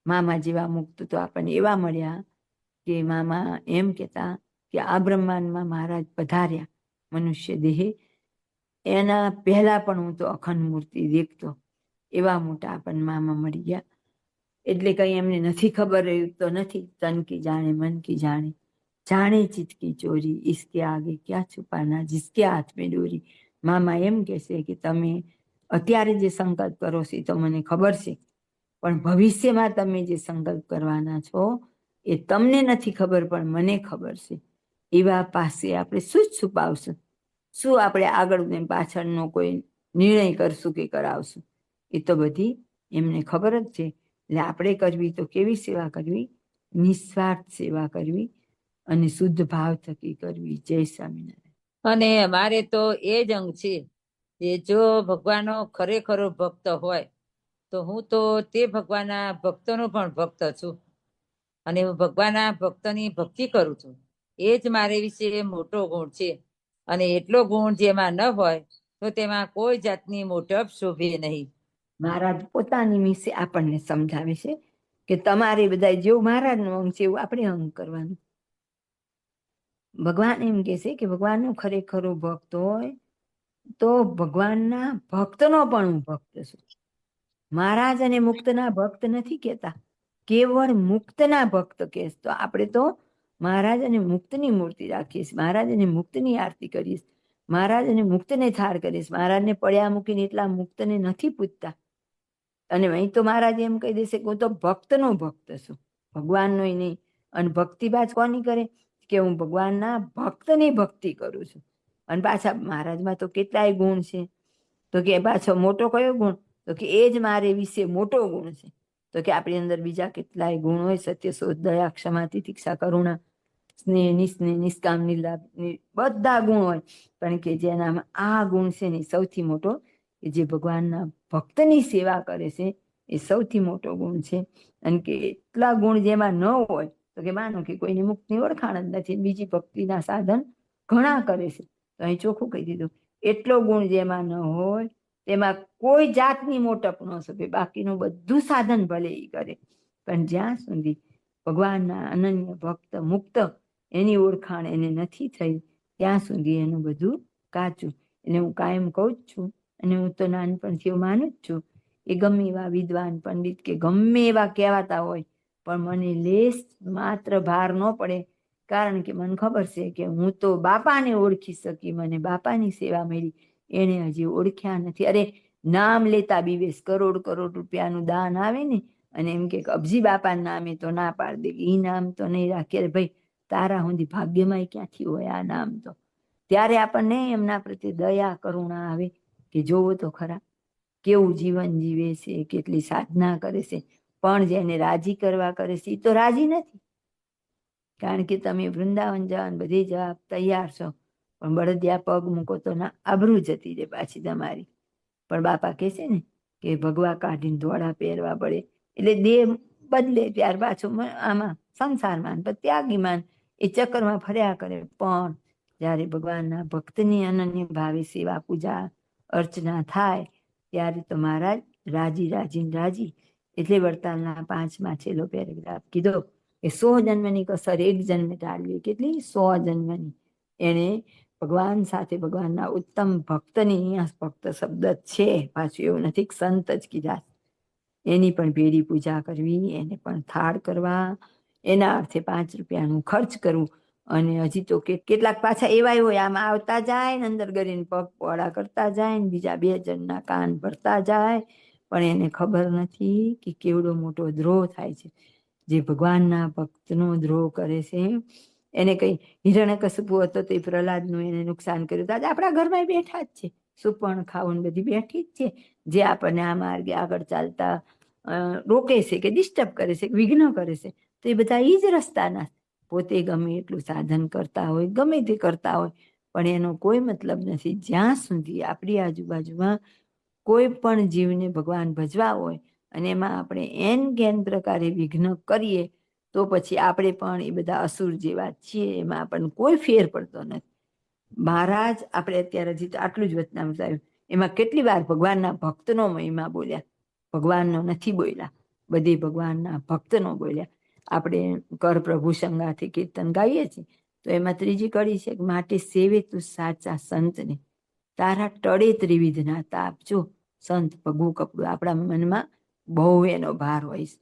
મામા જેવા મુક્ત તો આપણને એવા મળ્યા કે મામા એમ કહેતા કે આ બ્રહ્માંડમાં મહારાજ પધાર્યા મનુષ્ય દેહે, એના પહેલા પણ હું તો અખંડ મૂર્તિ દેખતો, એવા મોટા આપણને મામા મળી ગયા. એટલે કઈ એમને નથી ખબર રહ્યું તો નથી. તન કી જાણે મન કી જાણે, જાણે ચિત્ત કી ચોરી, ઇસકે આગે ક્યાં છુપાના, જિસકે હાથ મેં ડોરી. મામા એમ કહેશે કે તમે અત્યારે જે સંકલ્પ કરો છો તો મને ખબર છે, પણ ભવિષ્યમાં તમે જે સંકલ્પ કરવાના છો એ તમને નથી ખબર પણ મને ખબર છે. એવા પાસે આપણે શું જ છુપાવશું? શું આપણે આગળ ને પાછળનો કોઈ નિર્ણય કરશું કે કરાવશું? એ તો બધી એમને ખબર જ છે. એટલે આપણે કરવી તો કેવી સેવા કરવી? નિસ્વાર્થ સેવા કરવી અને શુદ્ધ ભાવ થકી કરવી. જય સ્વામિનારાયણ. અને અમારે તો એ જ અંગ છે કે જો ભગવાનનો ખરેખરો ભક્ત હોય તો હું તો તે ભગવાનના ભક્તનો પણ ભક્ત છું, અને હું ભગવાનના ભક્તની ભક્તિ કરું છું. એ જ મારે વિશે મોટો ગુણ છે. અને એટલો ગુણ જેમાં ન હોય તો તેમાં કોઈ જાતની મોટપ શોભે નહીં. મહારાજ પોતાની વિશે આપણને સમજાવે છે કે તમારે બધા જેવું મહારાજનું અંગ છે એવું આપણે અંગ કરવાનું. ભગવાન એમ કહે છે કે ભગવાનનો ખરેખરો ભક્ત હોય તો ભગવાનના ભક્તનો પણ હું ભક્ત છું. મહારાજ અને મુક્તના ભક્ત નથી કહેતા, કેવળ મુક્તના ભક્ત કહે. તો આપણે તો મહારાજ અને મુક્તની મૂર્તિ રાખીશ, મહારાજ અને મુક્તની આરતી કરીશ, મહારાજ અને મુક્તને થાળ કરીશ. મહારાજને પડ્યા મૂકીને એટલા મુક્તને નથી પૂછતા. અને અહીં તો મહારાજ એમ કહી દેશે કે હું તો ભક્તનો ભક્ત છું, ભગવાનનો નહીં. અને ભક્તિ બાજ કોની કરે? કે હું ભગવાનના ભક્તની ભક્તિ કરું છું. અને પાછા મહારાજમાં તો કેટલાય ગુણ છે. તો કે પાછો મોટો કયો ગુણ? તો કે એ જ મારે વિશે મોટો ગુણ છે. તો કે આપણી અંદર બીજા કેટલાય ગુણ હોય, સત્ય, શોધ, દયા, ક્ષમા, તિતિક્ષા, કરુણા, સ્નેહ, નિસ્નેહ, નિષ્કામ, નિર્લાભ, બધા ગુણ હોય. પણ કે જેનામાં આ ગુણ છે ને સૌથી મોટો, કે જે ભગવાનના ભક્તની સેવા કરે છે એ સૌથી મોટો ગુણ છે. અને કે એટલા ગુણ જેમાં ન હોય તો કે માનો કે કોઈને મુક્તની ઓળખાણ જ નથી, બીજી ભક્તિના સાધન ઘણા કરે છે. તો અહીં ચોખ્ખું કહી દીધું, એટલો ગુણ જેમાં ન હોય તેમાં કોઈ જાતની મોટપ ન શકે. બાકીનું બધું સાધન ભલે એ કરે, પણ જ્યાં સુધી ભગવાનના અનન્ય ભક્ત મુક્ત એની ઓળખાણ એને નથી થઈ ત્યાં સુધી એનું બધું કાચું. એને હું કાયમ કહું જ છું, અને હું તો નાનપણથી એવું માનું જ છું કે ગમે એવા વિદ્વાન પંડિત કે ગમે એવા કહેવાતા હોય પણ મને લેશ માત્ર ભાર ન પડે, કારણ કે મને ખબર છે કે હું તો બાપાને ઓળખી શકી, મને બાપાની સેવા મળી, એને હજી ઓળખ્યા નથી. અરે નામ લેતા બીવેશ, કરોડ કરોડ રૂપિયાનું દાન આવે ને અને એમ કે અબજી બાપાના નામે તો ના પાડી દે, એ નામ તો નહીં રાખે. અરે ભાઈ, તારા સુધી ભાગ્યમાં ક્યાંથી હોય આ નામ? તો ત્યારે આપણને એમના પ્રત્યે દયા કરુણા આવે કે જોવો તો ખરા કેવું જીવન જીવે છે, કેટલી સાધના કરે છે. પણ જેને રાજી કરવા કરે છે એ તો રાજી નથી. કારણ કે તમે વૃંદાવન જવા બધી જવા તૈયાર છો, પણ બળદિયા પગ મૂકો તો ના આબરૂ જતી રહે પાછી તમારી. પણ બાપા કહે છે ને કે ભગવા કાઢીને ધોળા પહેરવા પડે, એટલે દેહ બદલે ત્યાર પાછું આમાં સંસારમાં ત્યાગીમાન એ ચક્કરમાં ફર્યા કરે. પણ જ્યારે ભગવાનના ભક્તની અનન્ય ભાવે સેવા પૂજા અર્ચના થાય ત્યારે તો મહારાજ રાજી રાજી. એટલે વડતાલના 5માં છેલ્લો પેરેગ્રાફ કીધો કે 100 જન્મની કસર એક જન્મે ટાળવી. કેટલી? 100 જન્મની. એને ભગવાન સાથે ભગવાનના ઉત્તમ ભક્તની, અહીંયા ભક્ત શબ્દ છે પાછું, એવું નથી સંત જ કીધા, એની પણ ભેરી પૂજા કરવી, એને પણ થાળ કરવા, એના અર્થે 5 રૂપિયાનું ખર્ચ કરવું. અને હજી તો કેટલાક પાછા એવા હોય, આમ આવતા જાય ને અંદર કરીને પગ પોળા કરતા જાય ને બીજા 2 જણના કાન ભરતા જાય, પણ એને ખબર નથી કે કેવડો મોટો દ્રોહ થાય છે. જે ભગવાનના ભક્તનો દ્રોહ કરે છે એને કઈ હિરણ્યકશિપુ હતો તે પ્રહલાદનું એને નુકસાન કર્યું, તો આજે આપણા ઘરમાં બેઠા જ છે. સુપર્ણ ખાવું બધી બેઠી જ છે, જે આપણને આ માર્ગે આગળ ચાલતા રોકે છે કે ડિસ્ટર્બ કરે છે, વિઘ્ન કરે છે. તો એ બધા એ જ રસ્તાના, પોતે ગમે એટલું સાધન કરતા હોય, ગમે તે કરતા હોય, પણ એનો કોઈ મતલબ નથી જ્યાં સુધી આપણી આજુબાજુમાં કોઈ પણ જીવને ભગવાન ભજવા હોય અને એમાં આપણે એન પ્રકારે વિઘ્ન કરીએ તો પછી આપણે પણ એ બધા અસુર જેવા છીએ, એમાં આપણને કોઈ ફેર પડતો નથી. મહારાજ આપણે અત્યારે હજી તો આટલું જ વચનામૃત આવ્યું, એમાં કેટલી વાર ભગવાનના ભક્તનો મહિમા બોલ્યા, ભગવાનનો નથી બોલ્યા, બધી ભગવાનના ભક્તનો બોલ્યા. આપણે કર પ્રભુ સંગાથી કીર્તન ગાઈએ છીએ, તો એમાં ત્રીજી કડી છે કે માટે સેવે તું સાચા સંતને, તારા ટળે ત્રિવિધના તાપ. જો સંત ભગવું કપડું આપણા મનમાં બહુ એનો ભાર હોય છે,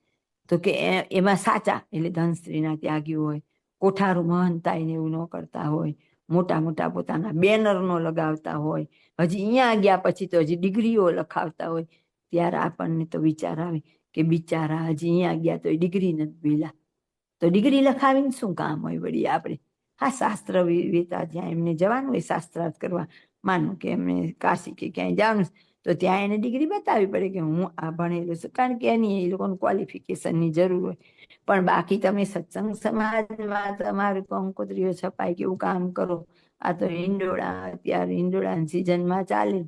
તો કે એમાં સાચા એટલે ધન સ્ત્રીના ત્યાગીઓ હોય, કોઠારું મહંતાઈને એવું ન કરતા હોય, મોટા મોટા પોતાના બેનર નો લગાવતા હોય, હજી અહીંયા ગયા પછી તો હજી ડિગ્રીઓ લખાવતા હોય, ત્યારે આપણને તો વિચાર આવે કે બિચારા હજી અહીંયા ગયા તો ડિગ્રી નથી ભીલા, તો ડિગ્રી લખાવીને શું કામ હોય વળી આપણે? હા, શાસ્ત્ર વિવેતા જ્યાં એમને જવાનું હોય શાસ્ત્રાર્થ કરવા, માનો કે એમને કાશી કે ક્યાંય જવાનું તો ત્યાં એને ડિગ્રી બતાવવી પડે કે હું આ ભણેલું છું, કારણ કે એની એ લોકોનું ક્વોલિફિકેશનની જરૂર હોય. પણ બાકી તમે સત્સંગ સમાજમાં તમારું કંકોત્રીઓ છપાય કે એવું કામ કરો, આ તો હિંડોળા, અત્યારે હિંડોળાની સિઝનમાં ચાલે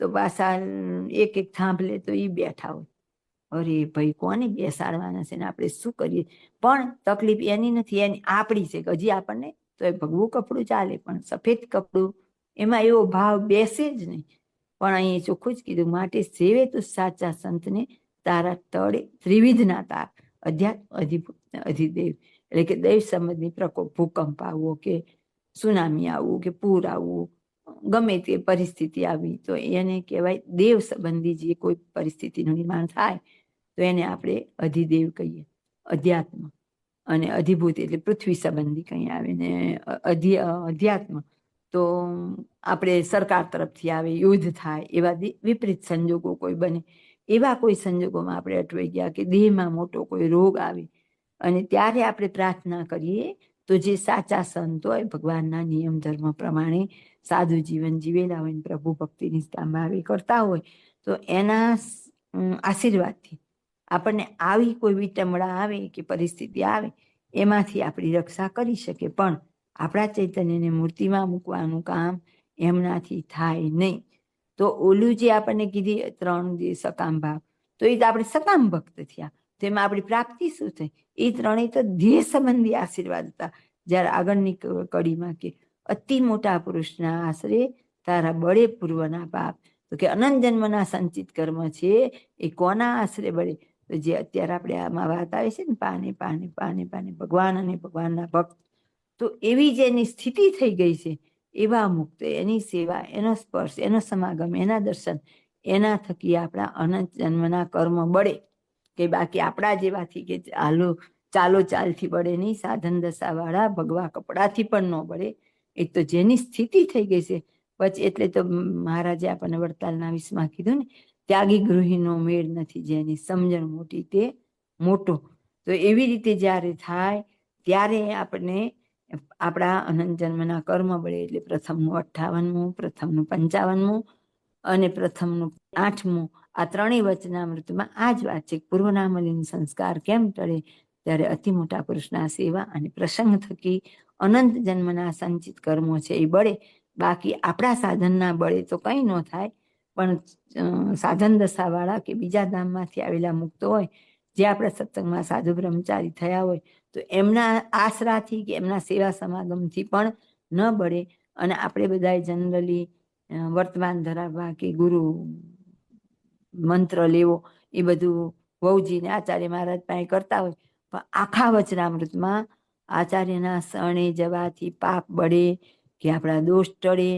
તો પાછા એક એક થાંભલે તો એ બેઠા હોય. અરે ભાઈ, કોને બેસાડવાના છે ને આપણે શું કરીએ? પણ તકલીફ એની નથી, એની આપણી છે કે હજી આપણને તો એ ભગવું કપડું ચાલે, પણ સફેદ કપડું એમાં એવો ભાવ બેસે જ નહીં. પણ અહીં ચોખ્ખું જ કીધું, માટે સેવે તો સાચા સંતને, તારા તળે ત્રિવિધના તાપ, અધ્યાત્મ, અધિભૂત ને અધિદેવ, એટલે કે દૈવ સંબંધી પ્રકોપ, ભૂકંપ આવવો કે સુનામી આવવું કે પૂર આવવું, ગમે તે પરિસ્થિતિ આવી તો એને કહેવાય દેવ સંબંધી જે કોઈ પરિસ્થિતિનું નિર્માણ થાય તો એને આપણે અધિદેવ કહીએ, અધ્યાત્મ. અને અધિભૂત એટલે પૃથ્વી સંબંધી કંઈ આવે ને અધ્યાત્મ તો આપણે સરકાર તરફથી આવે, યુદ્ધ થાય, એવા વિપરીત સંજોગો કોઈ બને, એવા કોઈ સંજોગોમાં આપણે અટવાઈ ગયા કે દેહમાં મોટો કોઈ રોગ આવે અને ત્યારે આપણે પ્રાર્થના કરીએ તો જે સાચા સંત હોય, ભગવાનના નિયમ ધર્મ પ્રમાણે સાધુ જીવન જીવેલા હોય, પ્રભુ ભક્તિની સંભાળે કરતા હોય, તો એના આશીર્વાદથી આપણને આવી કોઈ વિટમણા આવે કે પરિસ્થિતિ આવે એમાંથી આપણી રક્ષા કરી શકે. પણ આપણા ચૈતન્યને મૂર્તિમાં મૂકવાનું કામ એમનાથી થાય નહીં. તો ઓલું જે આપણને કીધી 3 જે સકામ ભાવ, તો એ તો આપણે સકામ ભક્ત થયા, તો એમાં આપણી પ્રાપ્તિ શું થઈ? એ ત્રણેય તો ધ્યેય સંબંધી આશીર્વાદ હતા. જ્યારે આગળની કડીમાં કે અતિ મોટા પુરુષના આશરે તારા બળે પૂર્વના પાપ, તો કે અનંત જન્મના સંચિત કર્મ છે એ કોના આશરે બળે? તો જે અત્યારે આપણે આમાં વાત આવે છે ને, પાને પાને પાને પાને ભગવાન અને ભગવાનના ભક્ત, તો એવી જેની સ્થિતિ થઈ ગઈ છે એવા મુક્ત, એની સેવા, એનો સ્પર્શ, એનો સમાગમ, એના દર્શન, એના થકી આપણા અનંત જન્મના કર્મ બળે. કે બાકી આપણા જેવાથી કે ચાલો ચાલથી બળે નહીં, સાધન દશા વાળા ભગવા કપડાથી પણ ન બળે. એ તો જેની સ્થિતિ થઈ ગઈ છે પછી, એટલે તો મહારાજે આપણને વડતાલના 20માં કીધું ને, ત્યાગી ગૃહીનો મેળ નથી, જેની સમજણ મોટી તે મોટો. તો એવી રીતે જ્યારે થાય ત્યારે આપણને આપણા અનંત જન્મના કર્મ બળે, એટલે પ્રથમનું 58મું, પ્રથમનું 55મું અને પ્રથમનું 8મું, આ ત્રણેય વચનામૃતમાં આ જ વાત છે. પૂર્વનામલીન સંસ્કાર કેમ ટળે? ત્યારે અતિ મોટા પુરુષના સેવા અને પ્રસંગ થકી અનંત જન્મના સંચિત કર્મો છે એ બળે. બાકી આપણા સાધનના બળે તો કંઈ ન થાય. પણ સાધન દશાવાળા કે બીજા ધામમાંથી આવેલા મુક્તો હોય, જે આપણા સત્સંગમાં સાધુ બ્રહ્મચારી થયા હોય, તો એમના આશરાથી કે એમના સેવા સમાગમથી પણ ન બળે. અને આપણે બધા જનરલી વર્તમાન ધરાવવા કે ગુરુ મંત્ર લેવો એ બધું વહુજીને આચાર્ય મહારાજ પાસે કરતા હોય, પણ આખા વચનામૃતમાં આચાર્યના શરણે જવાથી પાપ બળે કે આપણા દોષ ટળે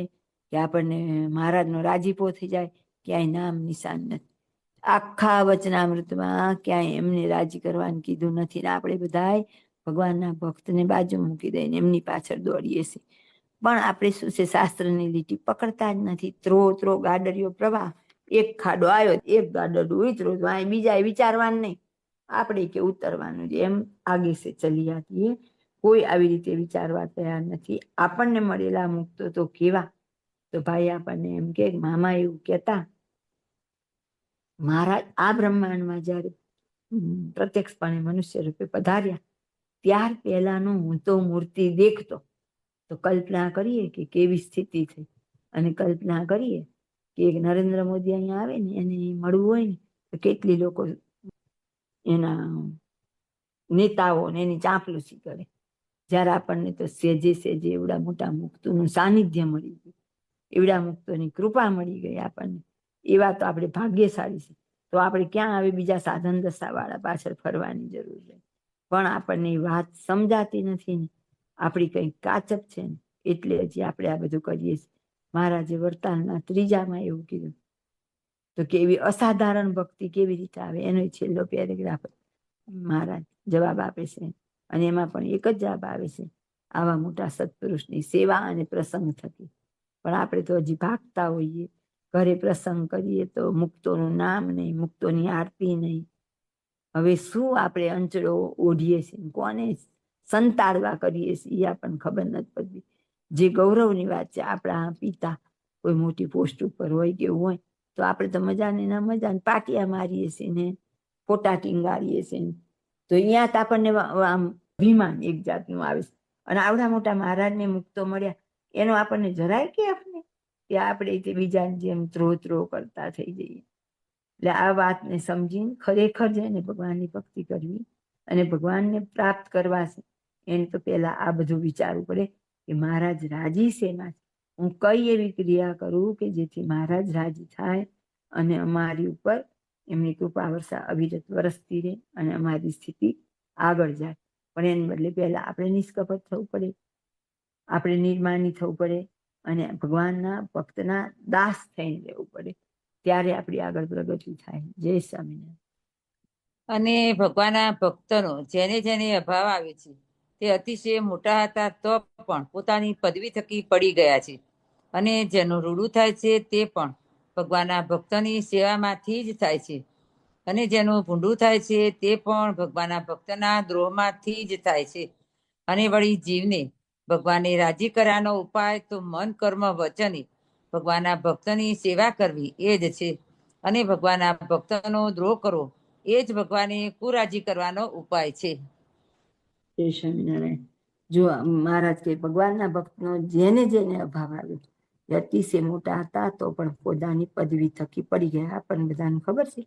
કે આપણને મહારાજનો રાજીપો થઈ જાય, ક્યાંય નામ નિશાન નથી. આખા વચનામૃતમાં ક્યાંય એમને રાજી કરવાનું કીધું નથી ને આપણે બધાય ભગવાનના ભક્તને બાજુ મૂકી દઈને એમની પાછળ દોડીએ છીએ. પણ આપણે શું છે, શાસ્ત્રની લીટી પકડતા જ નથી. ત્રો ગાડરિયો પ્રવાહ, એક ખાડો આવ્યો, એક ગાડરું ઉતરો, બીજા વિચારવાનું નહીં, આપણે કે ઉતરવાનું છે, એમ આગે સે ચલી આતી. કોઈ આવી રીતે વિચારવા તૈયાર નથી. આપણને મળેલા મુક્તો તો કેવા? તો ભાઈ આપણને એમ કે મામા એવું કહેતા, મહારાજ આ બ્રહ્માંડમાં જ્યારે પ્રત્યક્ષપણે મનુષ્ય રૂપે પધાર્યા ત્યાર પહેલાનું હું તો મૂર્તિ દેખતો, તો કલ્પના કરીએ કે કેવી સ્થિતિ થઈ. અને કલ્પના કરીએ કે એક નરેન્દ્ર મોદી અહીંયા આવે ને, એને મળવું હોય ને તો કેટલી લોકો એના નેતાઓ ને એની ચાંપલુસી કરે. જ્યારે આપણને તો સેજે એવડા મોટા મુક્તોનું સાનિધ્ય મળી ગયું, એવડા મુક્તોની કૃપા મળી ગઈ આપણને, એવા તો આપણે ભાગ્યશાળી છે. તો આપણે ક્યાં આવે બીજા સાધન દશા વાળા પાછળ ફરવાની જરૂર છે. પણ આપણને એ વાત સમજાતી નથી ને, આપણી કંઈક કાચપ છે ને, એટલે હજી આપણે આ બધું કરીએ છીએ. મહારાજે વર્તાલના 3માં એવું કીધું તો કે એવી અસાધારણ ભક્તિ કેવી રીતે આવે, એનો છેલ્લો પેરેગ્રાફ મહારાજ જવાબ આપે છે. અને એમાં પણ એક જ જવાબ આવે છે, આવા મોટા સત્પુરુષની સેવા અને પ્રસંગ થકી. પણ આપણે તો હજી ભાગતા હોઈએ, ઘરે પ્રસંગ કરીએ તો મુક્તોનું નામ નહીં, મુક્તોની આરતી નહીં. હવે શું આપણે અંચળો ઓઢીએ છીએ, કોને સંતાડવા કરીએ છીએ એ આપણને ખબર નથી પડતી. જે ગૌરવની વાત છે, આપણા પિતા કોઈ મોટી પોસ્ટ ઉપર હોય કે એવું હોય તો આપણે તો મજાને ના મજાને પાટિયા મારીએ છીએ ને ફોટા ટીંગાડીએ છીએ. તો અહીંયા તો આપણને આમ અભિમાન એક જાતનું આવે છે. અને આવડા મોટા મહારાજને મુક્તો મળ્યા એનો આપણને જરાય કે આપણે કે આપણે તે બીજાની જેમ ધ્રો કરતા થઈ જઈએ. એટલે આ વાતને સમજીને ખરેખર જઈને ભગવાનની ભક્તિ કરવી અને ભગવાનને પ્રાપ્ત કરવા છે, એને તો પહેલા આ બધું વિચારવું પડે કે મહારાજ રાજી શેમાં છે, હું કઈ એવી ક્રિયા કરું કે જેથી મહારાજ રાજી થાય અને અમારી ઉપર એમની કૃપા વર્ષા અવિરત વરસતી રહે અને અમારી સ્થિતિ આગળ જાય. પણ એને બદલે પહેલા આપણે નિષ્કપટ થવું પડે, આપણે નિર્માની થવું પડે અને ભગવાનના ભક્તના દાસ થઈને રહેવું પડે. ત્યારે આપણી આગળ પ્રગતિ થાય. જય સ્વામિનારાયણ. અને ભગવાનના ભક્તનો જેને જેને અભાવ આવે છે તે અતિશય મોટા હતા તો પણ પોતાની પદવી થકી પડી ગયા છે. અને જેનું રૂડું થાય છે તે પણ ભગવાનના ભક્તની સેવામાંથી જ થાય છે. અને જેનું ભૂંડું થાય છે તે પણ ભગવાનના ભક્તના દ્રોહમાંથી જ થાય છે. અને વળી જીવને ભગવાનને રાજી કરવાનો ઉપાય તો મન કર્મ વચને ભગવાનના ભક્તની સેવા કરવી એ જ છે. અને ભગવાનના ભક્તનો દ્રોહ કરવો એ જ ભગવાને કુરાજી કરવાનો ઉપાય છે. જય સ્વામિનારાયણ. જો મહારાજ કે ભગવાનના ભક્તનો જેને જેને અભાવ આવ્યો એ અતિશય મોટા હતા તો પણ પોતાની પદવી થકી પડી ગયા. આપણને બધાને ખબર છે,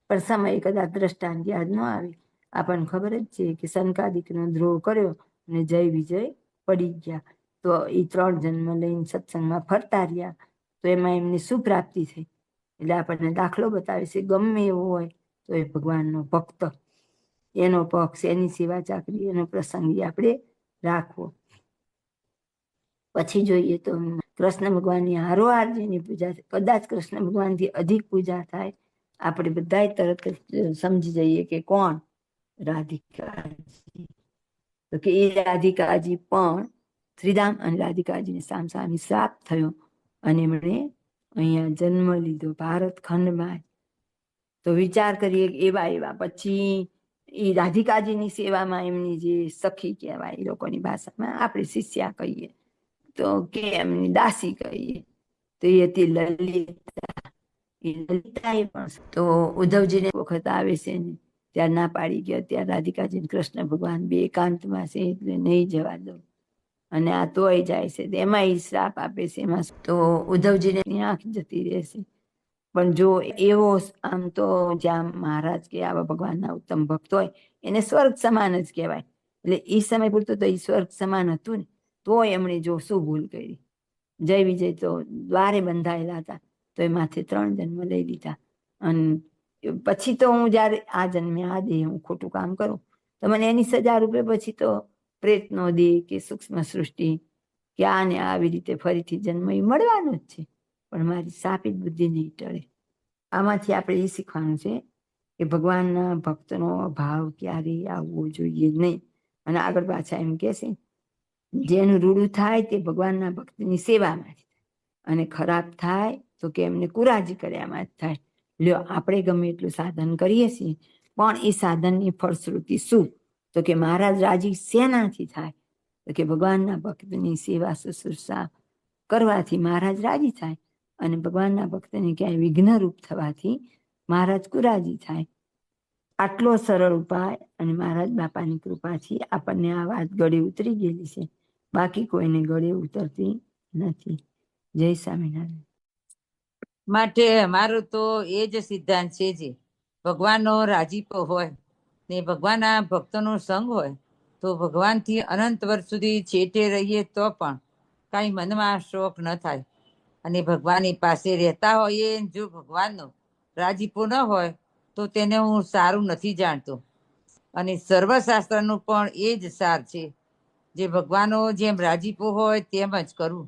પણ સમય કદાચ દ્રષ્ટાંત યાદ ન આવે. આપણને ખબર જ છે કે સંકાદિકનો દ્રોહ કર્યો અને જય વિજય પડી ગયા. તો એ 3 જન્મ લઈને સત્સંગમાં ફરતા રહ્યા તો એમાં એમને શું પ્રાપ્તિ થઈ. એટલે આપણને દાખલો બતાવે છે, ગમે એવો હોય તો એ ભગવાનનો ભક્ત, એનો પક્ષ, એની સેવા ચાકરી, એનો પ્રસંગ આપણે રાખવો. પછી જોઈએ તો કૃષ્ણ ભગવાનની હારોહાર જેની પૂજા, કદાચ કૃષ્ણ ભગવાનથી અધિક પૂજા થાય, આપણે બધા તરત સમજી જઈએ કે કોણ? રાધિકાજી. તો કે એ રાધિકાજી પણ શ્રીરામ અને રાધિકાજીને સામસામે શ્રાપ થયો અને એમણે અહીંયા જન્મ લીધો ભારત ખંડમાં. તો વિચાર કરીએ એવા પછી એ રાધિકાજીની સેવામાં એમની જે સખી કહેવાય, એ લોકોની ભાષામાં આપણે શિષ્યા કહીએ તો કે એમની દાસી કહીએ તો એ હતી લલિતા. એ લલિતા એ પણ તો ઉદ્ધવજીને વખત આવે છે ને ત્યાં ના પાડી ગયા, ત્યાં રાધિકાજી કૃષ્ણ ભગવાન બે એકાંતમાં છે એટલે નહીં જવા દો. અને આ તોય જાય છે, એમાં એ શ્રાપ આપે છે. એમાં તો ઉદ્ધવજીને આંખ જતી રહેશે. પણ જો એવો આમ તો જ્યાં મહારાજ કે આવા ભગવાનના ઉત્તમ ભક્ત હોય એને સ્વર્ગ સમાન જ કહેવાય. એટલે એ સમય પૂરતું તો એ સ્વર્ગ સમાન હતું ને, તો એમણે જો શું ભૂલ કરી. જય વિજય તો દ્વારે બંધાયેલા હતા તો એ માથે 3 જન્મ લઈ લીધા. અને પછી તો હું જયારે આ જન્મે આ દે હું ખોટું કામ કરું તો મને એની સજા રૂપે પછી તો પ્રેતનો દેહ કે સૂક્ષ્મ સૃષ્ટિ કે આને આવી રીતે ફરીથી જન્મ એ મળવાનો જ છે. પણ મારી શાપિત બુદ્ધિ નહીં ટળે. આમાંથી આપણે એ શીખવાનું છે કે ભગવાનના ભક્તનો ભાવ ક્યારેય આવવો જોઈએ નહીં. અને આગળ પાછા એમ કે છે, જેનું રૂડું થાય તે ભગવાનના ભક્તની સેવામાંથી થાય અને ખરાબ થાય તો કે એમને કુરાજી કર્યામાં જ થાય. લ્યો, આપણે ગમે એટલું સાધન કરીએ છીએ પણ એ સાધનની ફળશ્રુતિ શું? તો કે મહારાજ રાજી શેનાથી થાય? તો કે ભગવાનના ભક્તની સેવા શુશ્રૂષા કરવાથી મહારાજ રાજી થાય અને ભગવાનના ભક્તને ક્યાંય વિઘ્નરૂપ થવાથી મહારાજ કુરાજી થાય. આટલો સરળ ઉપાય અને મહારાજ બાપાની કૃપાથી આપણને આ વાત ગળે ઉતરી ગયેલી છે. બાકી કોઈને ગળે ઉતરતી નથી. જય સ્વામિનારાયણ. માટે અમારો તો એ જ સિદ્ધાંત છે, જે ભગવાનનો રાજીપો હોય ને ભગવાનના ભક્તનો સંગ હોય તો ભગવાનથી અનંત વર્ષ સુધી છેટે રહીએ તો પણ કાંઈ મનમાં શોખ ન થાય. અને ભગવાનની પાસે રહેતા હોઈએ, જો ભગવાનનો રાજીપો ન હોય તો તેને હું સારું નથી જાણતો. અને સર્વશાસ્ત્રનું પણ એ જ સાર છે. જે ભગવાનનો જેમ રાજીપો હોય તેમ જ કરવું,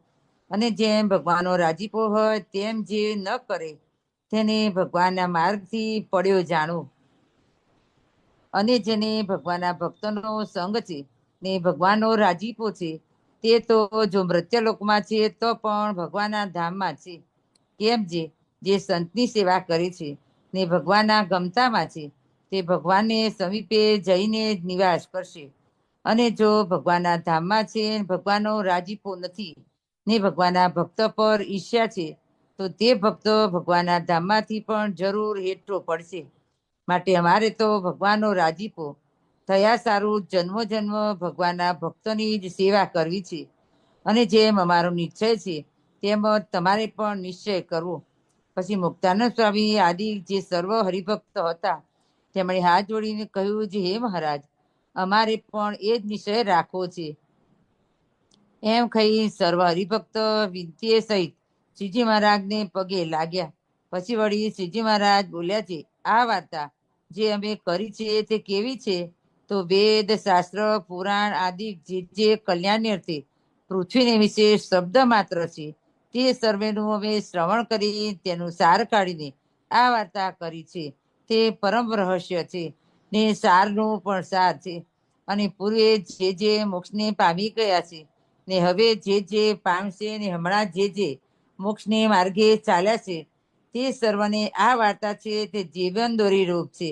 અને જેમ ભગવાનનો રાજીપો હોય તેમ જે ન કરે તેને ભગવાનના માર્ગથી પડ્યો જાણવો. અને જેને ભગવાનના ભક્તોનો સંગ છે ને ભગવાનનો રાજીપો છે, તે તો જો મૃત્યુલોકમાં છે તો પણ ભગવાનના ધામમાં છે. કેમ જે સંતની સેવા કરે છે ને ભગવાનના ગમતામાં છે, તે ભગવાનને સમીપે જઈને નિવાસ કરશે. અને જો ભગવાનના ધામમાં છે, ભગવાનનો રાજીપો નથી ને ભગવાનના ભક્ત પર ઈર્ષ્યા છે, તો તે ભક્તો ભગવાનના ધામમાંથી પણ જરૂર હેઠો પડશે. માટે અમારે તો ભગવાનનો રાજીપો થયા સારું જન્મો જન્મ ભગવાનના ભક્તોની જ સેવા કરવી છે. અને જેમ અમારો નિશ્ચય છે તેમ તમારે પણ નિશ્ચય કરવો. પછી મુક્તાનંદ સ્વામી આદિ જે સર્વ હરિભક્ત હતા, તેમણે હાથ જોડીને કહ્યું, જે હે મહારાજ, અમારે પણ એ જ નિશ્ચય રાખવો છે. એમ કહી સર્વ હરિભક્ત વિનતીએ સહિત શ્રીજી મહારાજને પગે લાગ્યા. પછી વળી શ્રીજી મહારાજ બોલ્યા છે, આ વાર્તા જે અમે કરી છે તે કેવી છે? તો વેદ શાસ્ત્ર પુરાણ આદિ જે કલ્યાણની અર્થે પૃથ્વીને વિશે શબ્દ માત્ર છે, તે સર્વેનું અમે શ્રવણ કરી તેનું સાર કાઢીને આ વાર્તા કરી છે. તે પરમ રહસ્ય છે ને સારનું પણ સાર છે. અને પૂર્વે જે મોક્ષને પામી ગયા છે ને હવે જે પામશે ને હમણાં જે મોક્ષને માર્ગે ચાલ્યા છે, તે સર્વને આ વાર્તા છે તે જીવન દોરી રૂપ છે.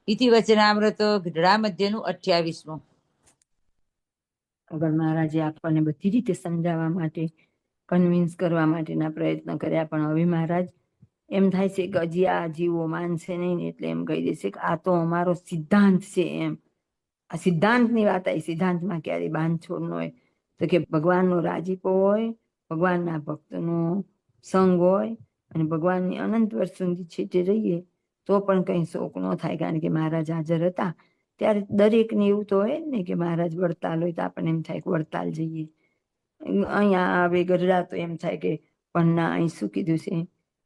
ઇતિ વચનામૃત ગઢડા મધ્યનું 28મું. અગર મહારાજે આપણને બધી રીતે સમજાવવા માટે, કન્વિન્સ કરવા માટેના પ્રયત્ન કર્યા, પણ હવે મહારાજ એમ થાય છે કે હજી આ જીવો માનશે નહીં, એટલે એમ કહી દેશે કે આ તો અમારો સિદ્ધાંત છે. એમ આ સિદ્ધાંતની વાત આવી. સિદ્ધાંતમાં ક્યારે બાંધછોડ ન હોય. તો કે ભગવાનનો રાજીપો હોય, ભગવાનના ભક્તનો સંગ હોય, અને ભગવાનની અનંત વર્ષ સુધી છેટે રહીએ તો પણ કંઈ શોક ન થાય. કારણ કે મહારાજ હાજર હતા ત્યારે દરેકને એવું તો હોય ને કે મહારાજ વડતાલ હોય તો આપણને એમ થાય કે વડતાલ જઈએ. અહીંયા આવે ગઢડા તો એમ થાય કે પણ ના, અહીં શું કીધું છે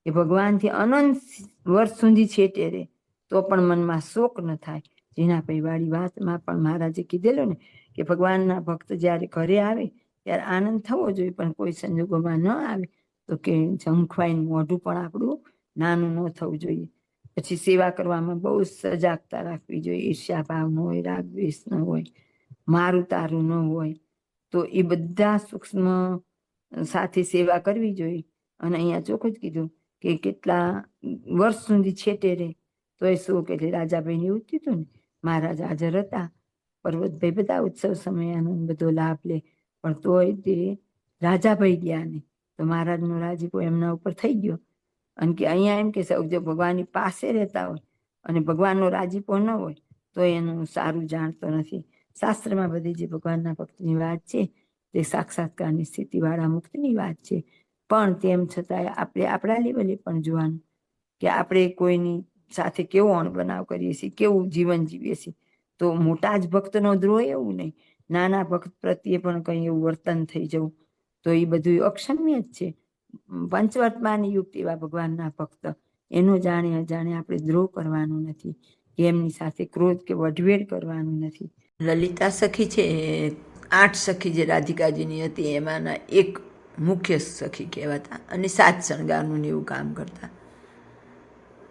કે ભગવાનથી અનંત વર્ષ સુધી છેટે રહે તો પણ મનમાં શોક ન થાય. જેના પૈવાળી વાતમાં પણ મહારાજે કીધેલું ને કે ભગવાનના ભક્ત જ્યારે ઘરે આવે ત્યારે આનંદ થવો જોઈએ, પણ કોઈ સંજોગોમાં ન આવે તો કે ઝંખવાઈને મોઢું પણ આપણું નાનું ન થવું જોઈએ. પછી સેવા કરવામાં બહુ સજાગતા રાખવી જોઈએ. ઈર્ષ્યા ભાવ ન હોય, રાગ દ્વેષ ન હોય, મારું તારું ન હોય, તો એ બધા સૂક્ષ્મ સાથે સેવા કરવી જોઈએ. અને અહીંયા ચોખ્ખું જ કીધું કે કેટલા વર્ષ સુધી છેટે રહે તો એ શું કે રાજાભાઈને એવું જ કીધું ને, મહારાજ હાજર હતા, પર્વતભાઈ બધા ઉત્સવ સમયનો બધો લાભ લે, પણ તોય તે રાજાભાઈ ગયા નહીં તો મહારાજનો રાજીપો એમના ઉપર થઈ ગયો. અને કે અહીંયા એમ કે જો ભગવાનની પાસે રહેતા હોય અને ભગવાનનો રાજીપો ન હોય તો એનું સારું જાણતો નથી. શાસ્ત્રમાં બધી જે ભગવાનના ભક્તની વાત છે તે સાક્ષાત્કારની સ્થિતિવાળા મુક્તની વાત છે. પણ તેમ છતાં આપણે આપણા લેવલે પણ જોવાનું કે આપણે કોઈની સાથે કેવો અણબનાવ કરીએ છીએ, કેવું જીવન જીવીએ છીએ. તો મોટા જ ભક્તનો દ્રોહ એવું નહીં, નાના ભક્ત પ્રત્યે પણ કંઈ એવું વર્તન થઈ જવું તો એ બધું અક્ષમ્ય જ છે. પંચવર્તમાન યુક્ત એવા ભગવાનના ભક્ત, એનો જાણે અજાણે આપણે દ્રોહ કરવાનો નથી, કે એમની સાથે ક્રોધ કે વઢવેડ કરવાનું નથી. લલિતા સખી છે, 8 સખી જે રાધિકાજીની હતી એમાંના એક મુખ્ય સખી કહેવાતા અને 7 શણગારનું એવું કામ કરતા.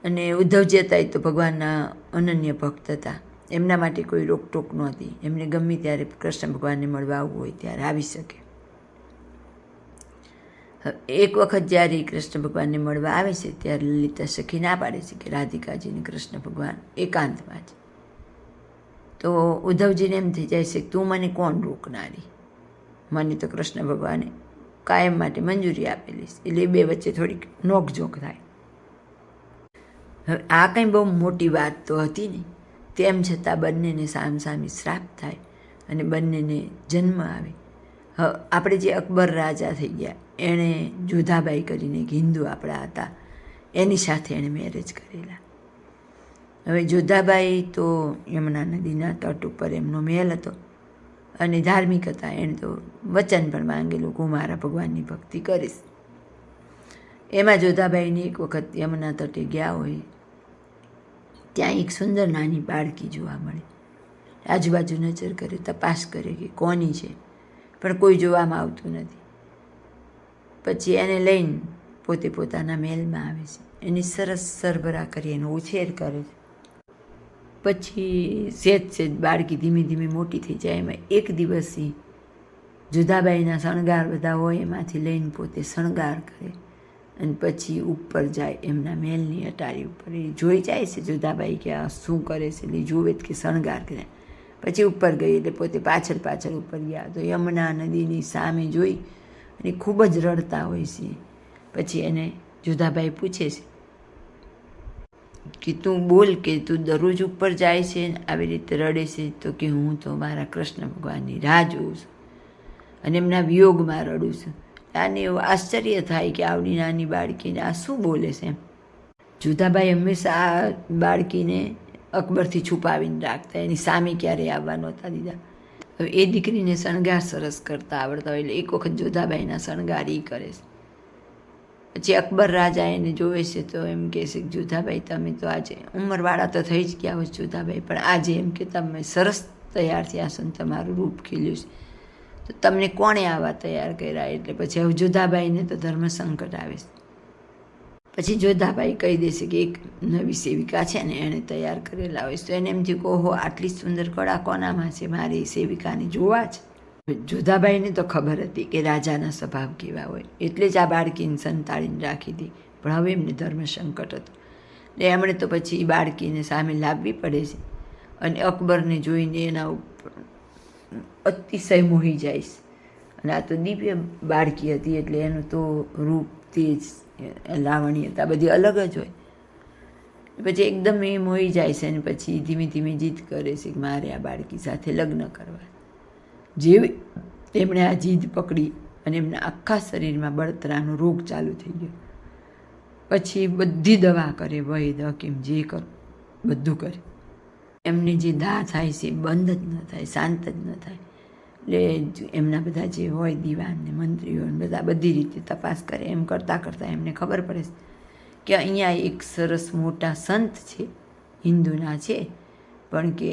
અને ઉદ્ધવજી હતા એ તો ભગવાનના અનન્ય ભક્ત હતા. એમના માટે કોઈ રોકટોક નહોતી. એમને ગમે ત્યારે કૃષ્ણ ભગવાનને મળવા આવવું હોય ત્યારે આવી શકે. એક વખત જ્યારે કૃષ્ણ ભગવાનને મળવા આવે છે ત્યારે લલિતા સખી ના પાડે છે કે રાધિકાજીને કૃષ્ણ ભગવાન એકાંતમાં છે. તો ઉદ્ધવજીને એમ થઈ જાય છે તું મને કોણ રોકનારી, મને તો કૃષ્ણ ભગવાને કાયમ માટે મંજૂરી આપેલી છે. એટલે બે વચ્ચે થોડીક નોકઝોક થાય. હવે આ કંઈ બહુ મોટી વાત તો હતી નહીં, તેમ છતાં બંનેને સામસામી શ્રાપ થાય અને બંનેને જન્મ આવે. હવે આપણે જે અકબર રાજા થઈ ગયા, એણે જોધાબાઈ કરીને એક હિન્દુ આપણા હતા, એની સાથે એણે મેરેજ કરેલા. હવે જોધાબાઈ તો યમુના નદીના તટ ઉપર એમનો મહેલ હતો અને ધાર્મિક હતા. એણે તો વચન પણ માંગેલું કે હું મારા ભગવાનની ભક્તિ કરીશ. એમાં જોધાબાઈને એક વખત યમુના તટે ગયા હોય ત્યાં એક સુંદર નાની બાળકી જોવા મળે. આજુબાજુ નજર કરે, તપાસ કરે કે કોની છે, પણ કોઈ જોવામાં આવતું નથી. પછી એને લઈને પોતે પોતાના મહેલમાં આવે છે. એની સરસ સરભરા કરી એનો ઉછેર કરે છે. પછી સેજ બાળકી ધીમે ધીમે મોટી થઈ જાય. એમાં એક દિવસથી જુદાબાઈના શણગાર બધા હોય એમાંથી લઈને પોતે શણગાર કરે અને પછી ઉપર જાય એમના મહેલની અટારી ઉપર. એ જોઈ જાય છે જુદાબાઈ કે આ શું કરે છે, એટલે જુએ કે શણગાર કરે. પછી ઉપર ગઈ એટલે પોતે પાછળ પાછળ ઉપર ગયા તો યમુના નદીની સામે જોઈ અને ખૂબ જ રડતા હોય છે. પછી એને જુદાબાઈ પૂછે છે કે તું બોલ કે તું દરરોજ ઉપર જાય છે ને આવી રીતે રડે છે? તો કે હું તો મારા કૃષ્ણ ભગવાનની રાહ જોઉં છું અને એમના વિયોગમાં રડું છું. આને એવું આશ્ચર્ય થાય કે આવડી નાની બાળકીને આ શું બોલે છે એમ. જુદાબાઈ હંમેશા આ બાળકીને અકબરથી છુપાવીને રાખતા, એની સામે ક્યારેય આવવા નહોતા દીધા. હવે એ દીકરીને શણગાર સરસ કરતા આવડતા હોય એટલે એક વખત જુદાબાઈના શણગાર એ કરે છે. પછી અકબર રાજા એને જોવે છે તો એમ કહે છે કે જુદાબાઈ તમે તો આજે ઉંમરવાળા તો થઈ જ ગયા હોય જુદાબાઈ, પણ આજે એમ કે તમે સરસ તૈયાર થયા છો ને તમારું રૂપ ખીલ્યું છે, તો તમને કોણે આવા તૈયાર કર્યા? એટલે પછી હવે જુદાબાઈને તો ધર્મ સંકટ આવે છે. પછી જોધાબાઈ કહી દેશે કે એક નવી સેવિકા છે ને એણે તૈયાર કરેલા હોય તો એને એમ થયું કે ઓહો આટલી સુંદર કળા કોનામાં છે, મારે એ સેવિકાને જોવા છે. જોધાબાઈને તો ખબર હતી કે રાજાના સ્વભાવ કેવા હોય, એટલે જ આ બાળકીને સંતાડીને રાખી હતી. પણ હવે એમને ધર્મ સંકટ હતું એટલે એમણે તો પછી બાળકીને સામે લાવવી પડે છે. અને અકબરને જોઈને એના ઉપર અતિશય મોહી જાય છે. અને આ તો દિવ્ય બાળકી હતી એટલે એનું તો રૂપ, તેજ, લાવણ્યતા બધી અલગ જ હોય. પછી એકદમ એ મોહી જાય છે અને પછી ધીમે ધીમે જીદ કરે છે કે મારે આ બાળકી સાથે લગ્ન કરવા. જેવી એમણે આ જીદ પકડી અને એમના આખા શરીરમાં બળતરાનો રોગ ચાલુ થઈ ગયો. પછી બધી દવા કરે, વૈદ હકીમ જે કરો બધું કરે, એમને જે દાહ થાય છે બંધ જ ન થાય, શાંત જ ન થાય. એટલે એમના બધા જે હોય દીવાન ને મંત્રીઓ બધા બધી રીતે તપાસ કરે. એમ કરતાં કરતાં એમને ખબર પડે કે અહીંયા એક સરસ મોટા સંત છે, હિન્દુના છે, પણ કે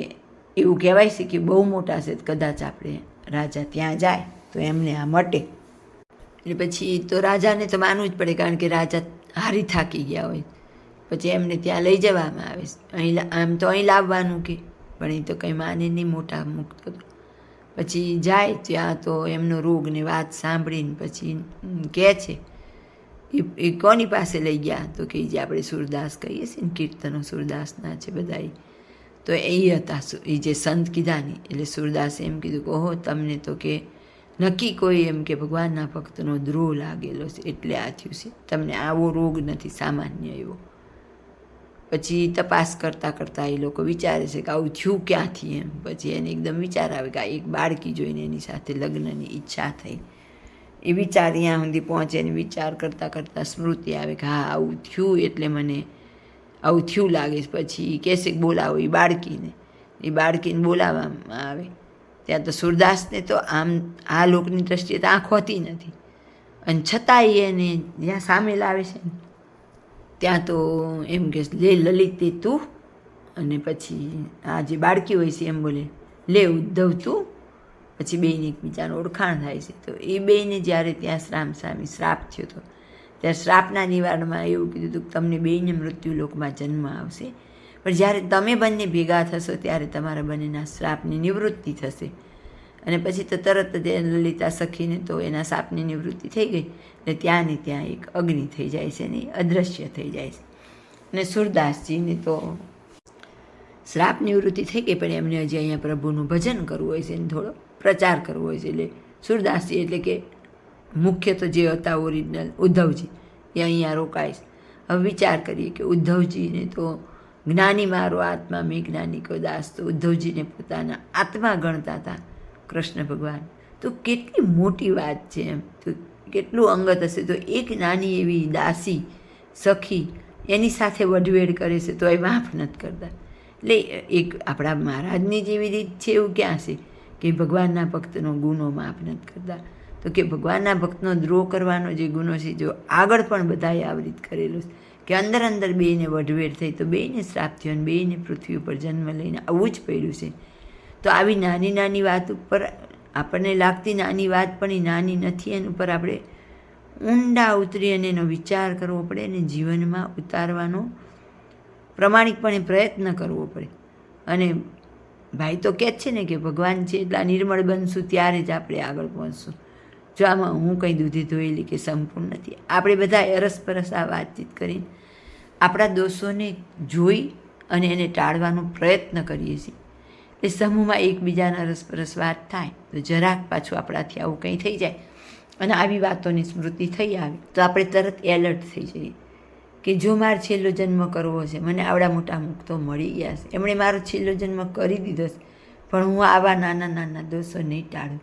એવું કહેવાય છે કે બહુ મોટા છે, કદાચ આપણે રાજા ત્યાં જાય તો એમને આ મટે. એટલે પછી તો રાજાને તો માનવું જ પડે, કારણ કે રાજા હારી થાકી ગયા હોય. પછી એમને ત્યાં લઈ જવામાં આવે છે. અહીં આમ તો અહીં લાવવાનું કે, પણ એ તો કંઈ માને નહીં, મોટા મુક્ત હતો. પછી જાય ત્યાં તો એમનો રોગ ને વાત સાંભળીને પછી કહે છે એ કોની પાસે લઈ ગયા? તો કે જે આપણે સુરદાસ કહીએ છીએ ને, કીર્તનો સુરદાસના છે બધા, તો એ હતા એ જે સંત કીધા નહીં. એટલે સુરદાસે એમ કીધું કે ઓહો તમને તો કે નક્કી કોઈ એમ કે ભગવાનના ભક્તનો દ્રોહ લાગેલો છે એટલે આ થયું છે, તમને આવો રોગ નથી સામાન્ય એવો. પછી તપાસ કરતાં કરતાં એ લોકો વિચારે છે કે આવું થયું ક્યાંથી એમ. પછી એને એકદમ વિચાર આવે કે આ એક બાળકી જોઈને એની સાથે લગ્નની ઈચ્છા થઈ. એ વિચાર ત્યાં સુધી પહોંચે ને વિચાર કરતાં કરતાં સ્મૃતિ આવે કે હા આવું થયું એટલે મને આવું થયું લાગે છે. પછી કહેશે કે બોલાવો એ બાળકીને. એ બાળકીને બોલાવવામાં આવે ત્યાં તો સુરદાસને તો આમ આ લોકની દ્રષ્ટિએ તો આંખ હોતી નથી, અને છતાંય એને જ્યાં સામે લાવે છે ને ત્યાં તો એમ કે લે લલિતે તું, અને પછી આ જે બાળકી હોય છે એમ બોલે લે ઉદ્ધવ તું. પછી બેયને એકબીજાનું ઓળખાણ થાય છે. તો એ બેયને જ્યારે ત્યાં સામસામે શ્રાપ થયો હતો ત્યારે શ્રાપના નિવારણમાં એવું કીધું હતું કે તમને બેયને મૃત્યુલોકમાં જન્મ આવશે, પણ જ્યારે તમે બંને ભેગા થશો ત્યારે તમારા બંનેના શ્રાપની નિવૃત્તિ થશે. અને પછી તો તરત જ લલિતા સખીને તો એના શાપની નિવૃત્તિ થઈ ગઈ. એટલે ત્યાં ને ત્યાં એક અગ્નિ થઈ જાય છે ને અદૃશ્ય થઈ જાય છે. અને સુરદાસજીને તો શ્રાપ નિવૃત્તિ થઈ ગઈ, પણ એમને હજી અહીંયા પ્રભુનું ભજન કરવું હોય છે અને થોડો પ્રચાર કરવો હોય છે. એટલે સુરદાસજી એટલે કે મુખ્ય તો જે હતા ઓરિજિનલ ઉદ્ધવજી એ અહીંયા રોકાય છે. હવે વિચાર કરીએ કે ઉદ્ધવજીને તો જ્ઞાની મારો આત્મા મેં જ્ઞાની કો દાસ, તો ઉદ્ધવજીને પોતાના આત્મા ગણતા હતા કૃષ્ણ ભગવાન. તો કેટલી મોટી વાત છે એમ, તો કેટલું અંગત હશે. તો એક નાની એવી દાસી સખી એની સાથે વઢવેડ કરે છે તો એ માફ નથી કરતા. એટલે એક આપણા મહારાજની જેવી રીત છે એવું ક્યાં છે કે ભગવાનના ભક્તનો ગુનો માફ નથી કરતા? તો કે ભગવાનના ભક્તનો દ્રોહ કરવાનો જે ગુનો છે જો આગળ પણ બધાએ આવરિત કરેલો છે કે અંદર અંદર બેયને વઢવેડ થઈ તો બેયને શ્રાપ થયો અને બેયને પૃથ્વી ઉપર જન્મ લઈને આવવું જ પડ્યું છે. તો આવી નાની નાની વાત ઉપર આપણને લાગતી નાની વાત પણ એ નાની નથી, એના ઉપર આપણે ઊંડા ઉતરી અને એનો વિચાર કરવો પડે અને જીવનમાં ઉતારવાનો પ્રમાણિકપણે પ્રયત્ન કરવો પડે. અને ભાઈ તો કહે જ છે ને કે ભગવાન છે એટલા નિર્મળ બનશું ત્યારે જ આપણે આગળ પહોંચશું. જો આમાં હું કંઈ દૂધી ધોયેલી કે સંપૂર્ણ નથી. આપણે બધા અરસપરસ આ વાતચીત કરીને આપણા દોષોને જોઈ અને એને ટાળવાનો પ્રયત્ન કરીએ છીએ. એ સમૂહમાં એકબીજાના અરસપરસ વાત થાય તો જરાક પાછું આપણાથી આવું કંઈ થઈ જાય અને આવી વાતોની સ્મૃતિ થઈ આવે તો આપણે તરત એલર્ટ થઈ જઈએ કે જો મારે છેલ્લો જન્મ કરવો છે, મને આવડા મોટા મુક્તો મળી ગયા છે, એમણે મારો છેલ્લો જન્મ કરી દીધો છે, પણ હું આવા નાના નાના દોષો નહીં ટાળું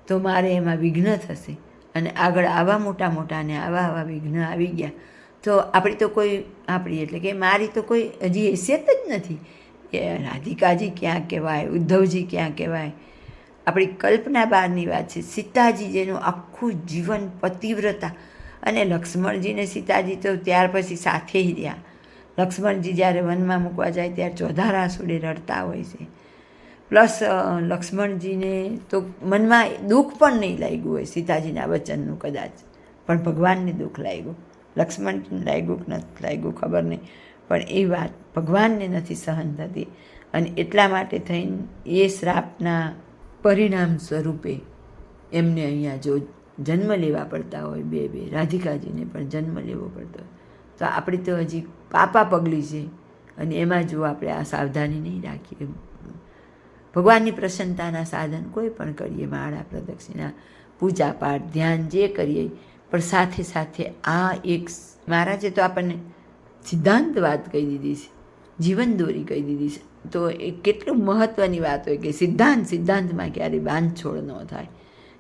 તો મારે એમાં વિઘ્ન થશે અને આગળ આવા મોટા મોટા અને આવા વિઘ્ન આવી ગયા તો આપણી એટલે કે મારી તો કોઈ હજી હેસિયત જ નથી. એ રાધિકાજી ક્યાં કહેવાય, ઉદ્ધવજી ક્યાં કહેવાય, આપણી કલ્પના બહારની વાત છે. સીતાજી જેનું આખું જીવન પતિવ્રતા, અને લક્ષ્મણજીને સીતાજી તો ત્યાર પછી સાથે જ રહ્યા. લક્ષ્મણજી જ્યારે વનમાં મૂકવા જાય ત્યારે ચોધારાસુડે રડતા હોય છે. પ્લસ લક્ષ્મણજીને તો મનમાં દુઃખ પણ નહીં લાગ્યું હોય સીતાજીના વચનનું કદાચ, પણ ભગવાનને દુઃખ લાગ્યું. લક્ષ્મણજીને લાગ્યું કે નથી લાગ્યું ખબર નહીં, પણ એ વાત ભગવાનને નથી સહન થતી અને એટલા માટે થઈને એ શ્રાપના પરિણામ સ્વરૂપે એમને અહીંયા જો જન્મ લેવા પડતા હોય, બે રાધિકાજીને પણ જન્મ લેવો પડતો હોય તો આપણે તો હજી પાપા પગલી છે અને એમાં જો આપણે આ સાવધાની નહીં રાખીએ, ભગવાનની પ્રસન્નતાના સાધન કોઈ પણ કરીએ, માળા પ્રદક્ષિણા પૂજા પાઠ ધ્યાન જે કરીએ, પણ સાથે સાથે આ એક મહારાજે તો આપણને સિદ્ધાંત વાત કહી દીધી છે, જીવન દોરી કહી દીધી છે. તો એ કેટલું મહત્ત્વની વાત હોય કે સિદ્ધાંતમાં ક્યારેય બાંધછોડ ન થાય.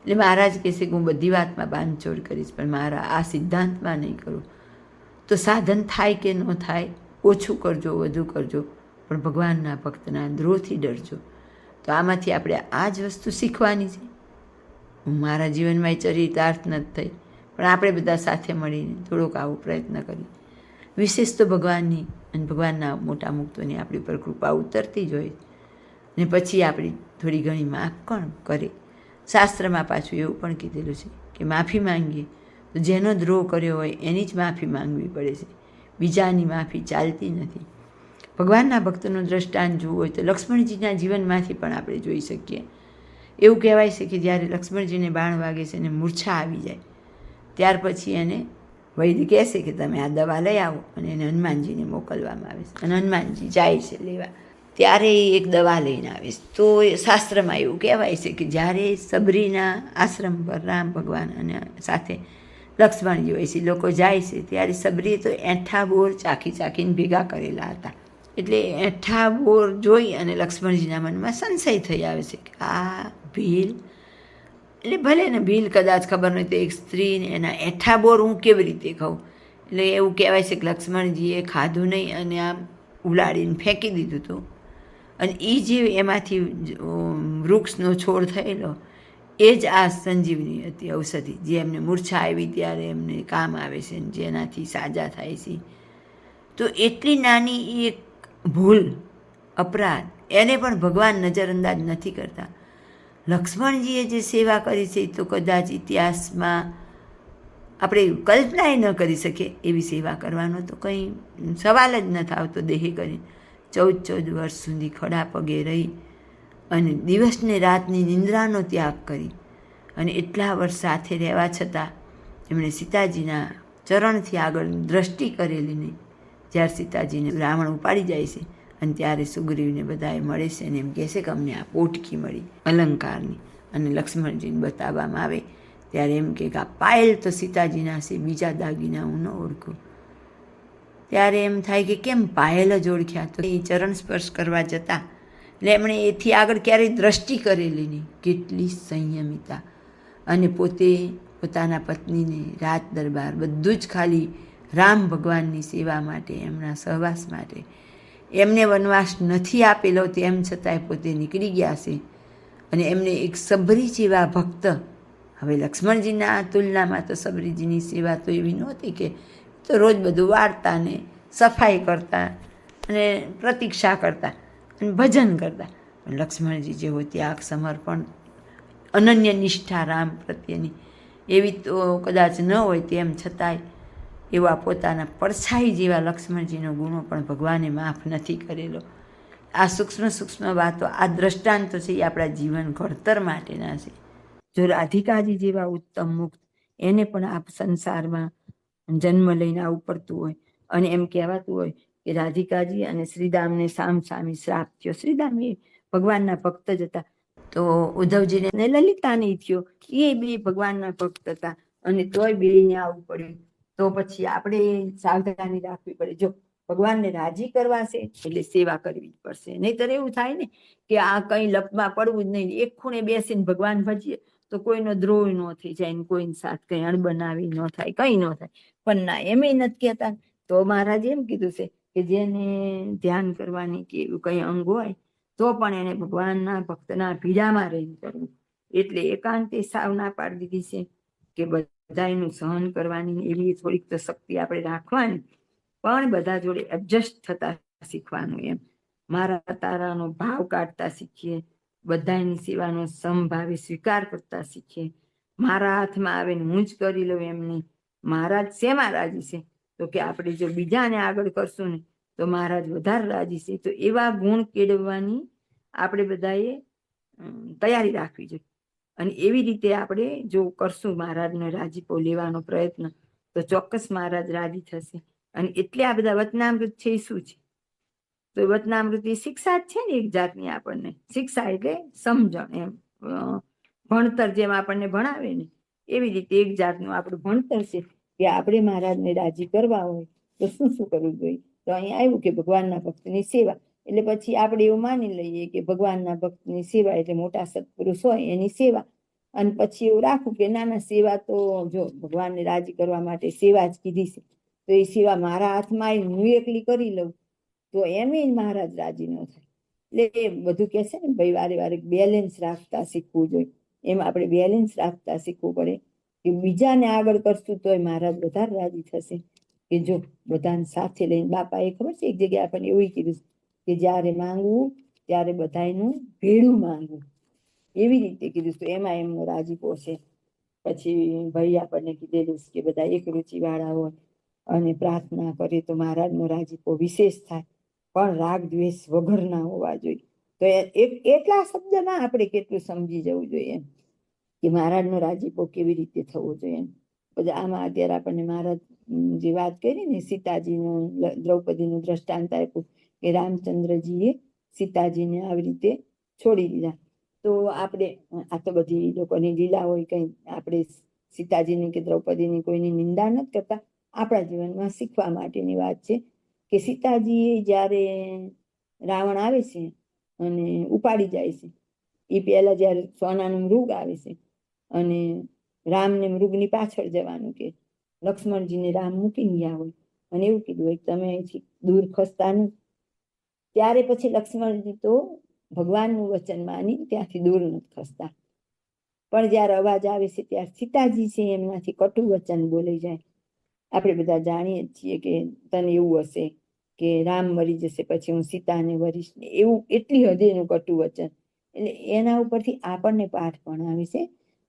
એટલે મહારાજ કહેશે કે હું બધી વાતમાં બાંધછોડ કરીશ પણ મારા આ સિદ્ધાંતમાં નહીં કરું. તો સાધન થાય કે ન થાય, ઓછું કરજો વધુ કરજો, પણ ભગવાનના ભક્તના દ્રોહથી ડરજો. તો આમાંથી આપણે આ જ વસ્તુ શીખવાની છે. હું મારા જીવનમાં એ ચરિતાર્થ નથી થઈ, પણ આપણે બધા સાથે મળીને થોડોક આવો પ્રયત્ન કરીએ. વિશેષ તો ભગવાનની અને ભગવાનના મોટા મુક્તોની આપણી પર કૃપા ઉતરતી જ હોય ને પછી આપણી થોડી ઘણી માફ પણ કરે. શાસ્ત્રમાં પાછું એવું પણ કીધેલું છે કે માફી માંગીએ તો જેનો દ્રોહ કર્યો હોય એની જ માફી માંગવી પડે છે, બીજાની માફી ચાલતી નથી. ભગવાનના ભક્તનું દ્રષ્ટાંત જોવું હોય તો લક્ષ્મણજીના જીવનમાંથી પણ આપણે જોઈ શકીએ. એવું કહેવાય છે કે જ્યારે લક્ષ્મણજીને બાણ વાગે છે અને મૂર્છા આવી જાય ત્યાર પછી એને વૈદ્ય કહેશે કે તમે આ દવા લઈ આવો અને એને હનુમાનજીને મોકલવામાં આવે છે અને હનુમાનજી જાય છે લેવા. ત્યારે એ એક દવા લઈને આવે છે. તો એ શાસ્ત્રમાં એવું કહેવાય છે કે જ્યારે સબરીના આશ્રમ પર રામ ભગવાન અને સાથે લક્ષ્મણજી હોય છે લોકો જાય છે ત્યારે સબરીએ તો એઠા બોર ચાખીને ભેગા કરેલા હતા. એટલે એઠા બોર જોઈ અને લક્ષ્મણજીના મનમાં સંશય થઈ આવે છે કે આ ભીલ, એટલે ભલે ને ભીલ કદાચ ખબર નહીં તો એક સ્ત્રીને એના એઠા બોર હું કેવી રીતે ખાઉં. એટલે એવું કહેવાય છે કે લક્ષ્મણજીએ ખાધું નહીં અને આમ ઉલાડીને ફેંકી દીધું હતું. અને એ જે એમાંથી વૃક્ષનો છોડ થયેલો એ જ આ સંજીવની હતી, ઔષધિ, જે એમને મૂર્છા આવી ત્યારે એમને કામ આવે છે જેનાથી સાજા થાય છે. તો એટલી નાની એક ભૂલ, અપરાધ, એને પણ ભગવાન નજરઅંદાજ નથી કરતા. લક્ષ્મણજીએ જે સેવા કરી છે તો કદાચ ઇતિહાસમાં આપણે કલ્પનાએ ન કરી શકીએ એવી સેવા કરવાનો તો કંઈ સવાલ જ નથી આવતો. દેહે કરી 14 વર્ષ સુધી ખડા પગે રહી અને દિવસને રાતની નિંદ્રાનો ત્યાગ કરી અને એટલા વર્ષ સાથે રહેવા છતાં એમણે સીતાજીના ચરણથી આગળ દ્રષ્ટિ કરેલી નહીં. જ્યારે સીતાજીને રાવણ ઉપાડી જાય છે અને ત્યારે સુગ્રીવને બધાએ મળે છે અને એમ કહે છે કે અમને આ પોટકી મળી અલંકારની, અને લક્ષ્મણજીને બતાવવામાં આવે ત્યારે એમ કે આ પાયલ તો સીતાજીના છે, બીજા દાગીના હું ન ઓળખું. ત્યારે એમ થાય કે કેમ પાયલ જ ઓળખ્યા? તો એ ચરણ સ્પર્શ કરવા જતા એટલે એમણે એથી આગળ ક્યારેય દ્રષ્ટિ કરેલી નહીં. કેટલી સંયમિતા, અને પોતે પોતાના પત્નીને રાત દરબાર બધું જ ખાલી રામ ભગવાનની સેવા માટે, એમના સહવાસ માટે. એમને વનવાસ નથી આપેલો તેમ છતાંય પોતે નીકળી ગયા છે અને એમને એક સબરી જેવા ભક્ત, હવે લક્ષ્મણજીના તુલનામાં તો સબરીજીની સેવા તો એવી નહોતી કે તો રોજ બધું વાળતા ને સફાઈ કરતા અને પ્રતીક્ષા કરતા અને ભજન કરતા, લક્ષ્મણજી જેવો ત્યાગ, સમર્પણ, અનન્ય નિષ્ઠા રામ પ્રત્યેની એવી તો કદાચ ન હોય, તેમ છતાંય એવા પોતાના પડછાઈ જેવા લક્ષ્મણજીનો ગુનો પણ ભગવાને માફ નથી કરેલો. આ સૂક્ષ્મ વાતો, આ દ્રષ્ટાંતો છે એ આપણા જીવન ઘડતર માટેના છે. જો રાધિકાજી જેવા ઉત્તમ મુક્ત એને પણ આ સંસારમાં જન્મ લઈને આવવું પડતું હોય અને એમ કહેવાતું હોય કે રાધિકાજી અને શ્રીદામને સામસામી શ્રાપ થયો. શ્રીદામ એ ભગવાનના ભક્ત જ હતા, તો ઉદ્ધવજીને લલિતાને થયો, એ બે ભગવાનના ભક્ત હતા અને તોય બેને આવવું પડ્યું. તો પછી આપણે સાવધાની રાખવી પડે. જો ભગવાનને રાજી કરવા છે એટલે સેવા કરવી જ પડશે, નહીતર એવું થાય ને કે આ કઈ લપમાં પડવું જ નહીં, એક ખૂણે બેસીને ભગવાન ભજીએ તો કોઈનો દ્રોહ ન થઈ જાય ને કોઈની સાથે કઈ અણબનાવી ન થાય, કઈ ન થાય. પણ ના, એમ નથી કહેતા. તો મહારાજે એમ કીધું છે કે જેને ધ્યાન કરવાની કે એવું કઈ અંગ હોય તો પણ એને ભગવાનના ભક્તના પીડામાં રહીને કરવું. એટલે એકાંતે સાવ ના પાડી દીધી છે કે બધાનું સહન કરવાની એવી થોડીક તો શક્તિ આપણે રાખવાની, પણ બધા જોડે એડજસ્ટ થતા શીખવાનું. એમ મારા તારાનો ભાવ કાઢતા શીખીએ, બધાની સેવાનો સમભાવે સ્વીકાર કરતા શીખીએ. મારા હાથમાં આવે ને હું જ કરી લઉં એમ નહીં. મહારાજ શેમાં રાજી છે? તો કે આપણે જો બીજાને આગળ કરશું ને તો મહારાજ વધારે રાજી છે. તો એવા ગુણ કેળવવાની આપણે બધાએ તૈયારી રાખવી જોઈએ. અને એવી રીતે આપણે જો કરશું મહારાજનો રાજીપો લેવાનો પ્રયત્ન, તો ચોક્કસ મહારાજ રાજી થશે. અને એટલે આ બધા વચનામૃત છે એ શું છે? તો વચનામૃત એ શિક્ષા જ છે ને, એક જાતની. આપણને શિક્ષા એટલે સમજણ. એમ ભણતર જેમ આપણને ભણાવે ને એવી રીતે એક જાતનું આપણું ભણતર છે કે આપણે મહારાજને રાજી કરવા હોય તો શું શું કરવું જોઈએ. તો અહીંયા આવ્યું કે ભગવાનના ભક્તની સેવા. એટલે પછી આપણે એવું માની લઈએ કે ભગવાનના ભક્તની સેવા એટલે મોટા સત્પુરુષ હોય એની સેવા. અને પછી એવું રાખવું કે નાના સેવા તો જો ભગવાનને રાજી કરવા માટે સેવા જ કીધી છે, તો એ સેવા મારા હાથમાં આવી હું એકલી કરી લઉં તો એમ મહારાજ રાજી ન થાય. એટલે એ બધું કહે છે ને ભાઈ, વારે વારે બેલેન્સ રાખતા શીખવું જોઈએ. એમ આપણે બેલેન્સ રાખતા શીખવું પડે કે બીજાને આગળ કરશું તોય મહારાજ વધારે રાજી થશે. કે જો બધાને સાથે લઈને, બાપાએ ખબર છે એક જગ્યાએ આપણને એવું કીધું કે જ્યારે માંગવું ત્યારે બધાનું ભેળું માંગવું, એવી રીતે કીધું. તો એમાં એમનો રાજીપો છે. પછી ભાઈ આપણને કીધેલું કે બધા એક રુચિ વાળા હોય અને પ્રાર્થના કરે તો મહારાજનો રાજીપો વિશેષ થાય, પણ રાગ દ્વેષ વગરના હોવા જોઈએ. તો એટલા શબ્દમાં આપણે કેટલું સમજી જવું જોઈએ એમ કે મહારાજનો રાજીપો કેવી રીતે થવો જોઈએ. પછી આમાં અત્યારે આપણને મહારાજ જે વાત કરી ને સીતાજીનું, દ્રૌપદીનું દ્રષ્ટાંત આપ્યું કે રામચંદ્રજીએ સીતાજીને આવી રીતે છોડી દીધા. તો આપણે આ તો બધી લોકોની લીલા હોય, કઈ આપણે સીતાજીની કે દ્રૌપદીની કોઈની નિંદા નથી કરતા. આપણા જીવનમાં શીખવા માટેની વાત છે કે સીતાજી જ્યારે રાવણ આવે છે અને ઉપાડી જાય છે, એ પહેલા જ્યારે સોનાનું મૃગ આવે છે અને રામને મૃગની પાછળ જવાનું કે લક્ષ્મણજીને રામ મૂકીને ગયા હોય અને એવું કીધું હોય તમે અહીંથી દૂર ખસતા નથી. ત્યારે પછી લક્ષ્મણજી તો ભગવાનનું વચન માની ત્યાંથી દૂર નથી ખસતા. પણ જ્યારે અવાજ આવે છે ત્યારે સીતાજી છે એમનાથી કટુ વચન બોલાઈ જાય. આપણે બધા જાણીએ છીએ કે તને એવું હશે કે રામ મરી જશે પછી હું સીતાને વરીશ, એવું એટલી હદેનું કટુ વચન. એટલે એના ઉપરથી આપણને પાઠ ભણાવે છે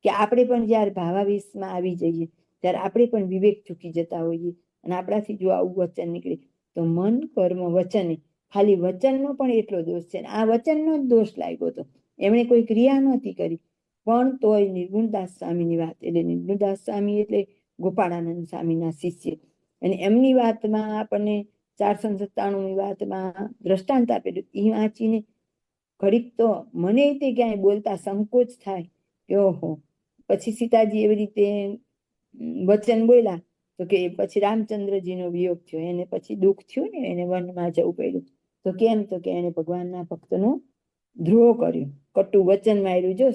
કે આપણે પણ જ્યારે ભાવાવેશમાં આવી જઈએ ત્યારે આપણે પણ વિવેક ચૂકી જતા હોઈએ અને આપણાથી જો આવું વચન નીકળે તો મન કર્મ વચને, ખાલી વચનનો પણ એટલો દોષ છે. આ વચનનો જ દોષ લાગ્યો હતો, એમણે કોઈ ક્રિયા નહોતી કરી. પણ તોય નિર્ગુણદાસ સ્વામીની વાત, એટલે નિર્ગુણદાસ સ્વામી એટલે ગોપાળાનંદ સ્વામીના શિષ્ય, અને એમની વાતમાં આપણને 497ની વાતમાં દ્રષ્ટાંત આપેલું. એ વાંચીને ઘડીક તો મને તે ક્યાંય બોલતા સંકોચ થાય કે ઓહો. પછી સીતાજી એવી રીતે વચન બોલ્યા તો કે પછી રામચંદ્રજીનો વિયોગ થયો, એને પછી દુઃખ થયું ને, એને વનમાં જવું પડ્યું. તો કેમ? તો કે એને ભગવાનના ભક્તનો દ્રોહ કર્યો, કટુ વચન માર્યું. જો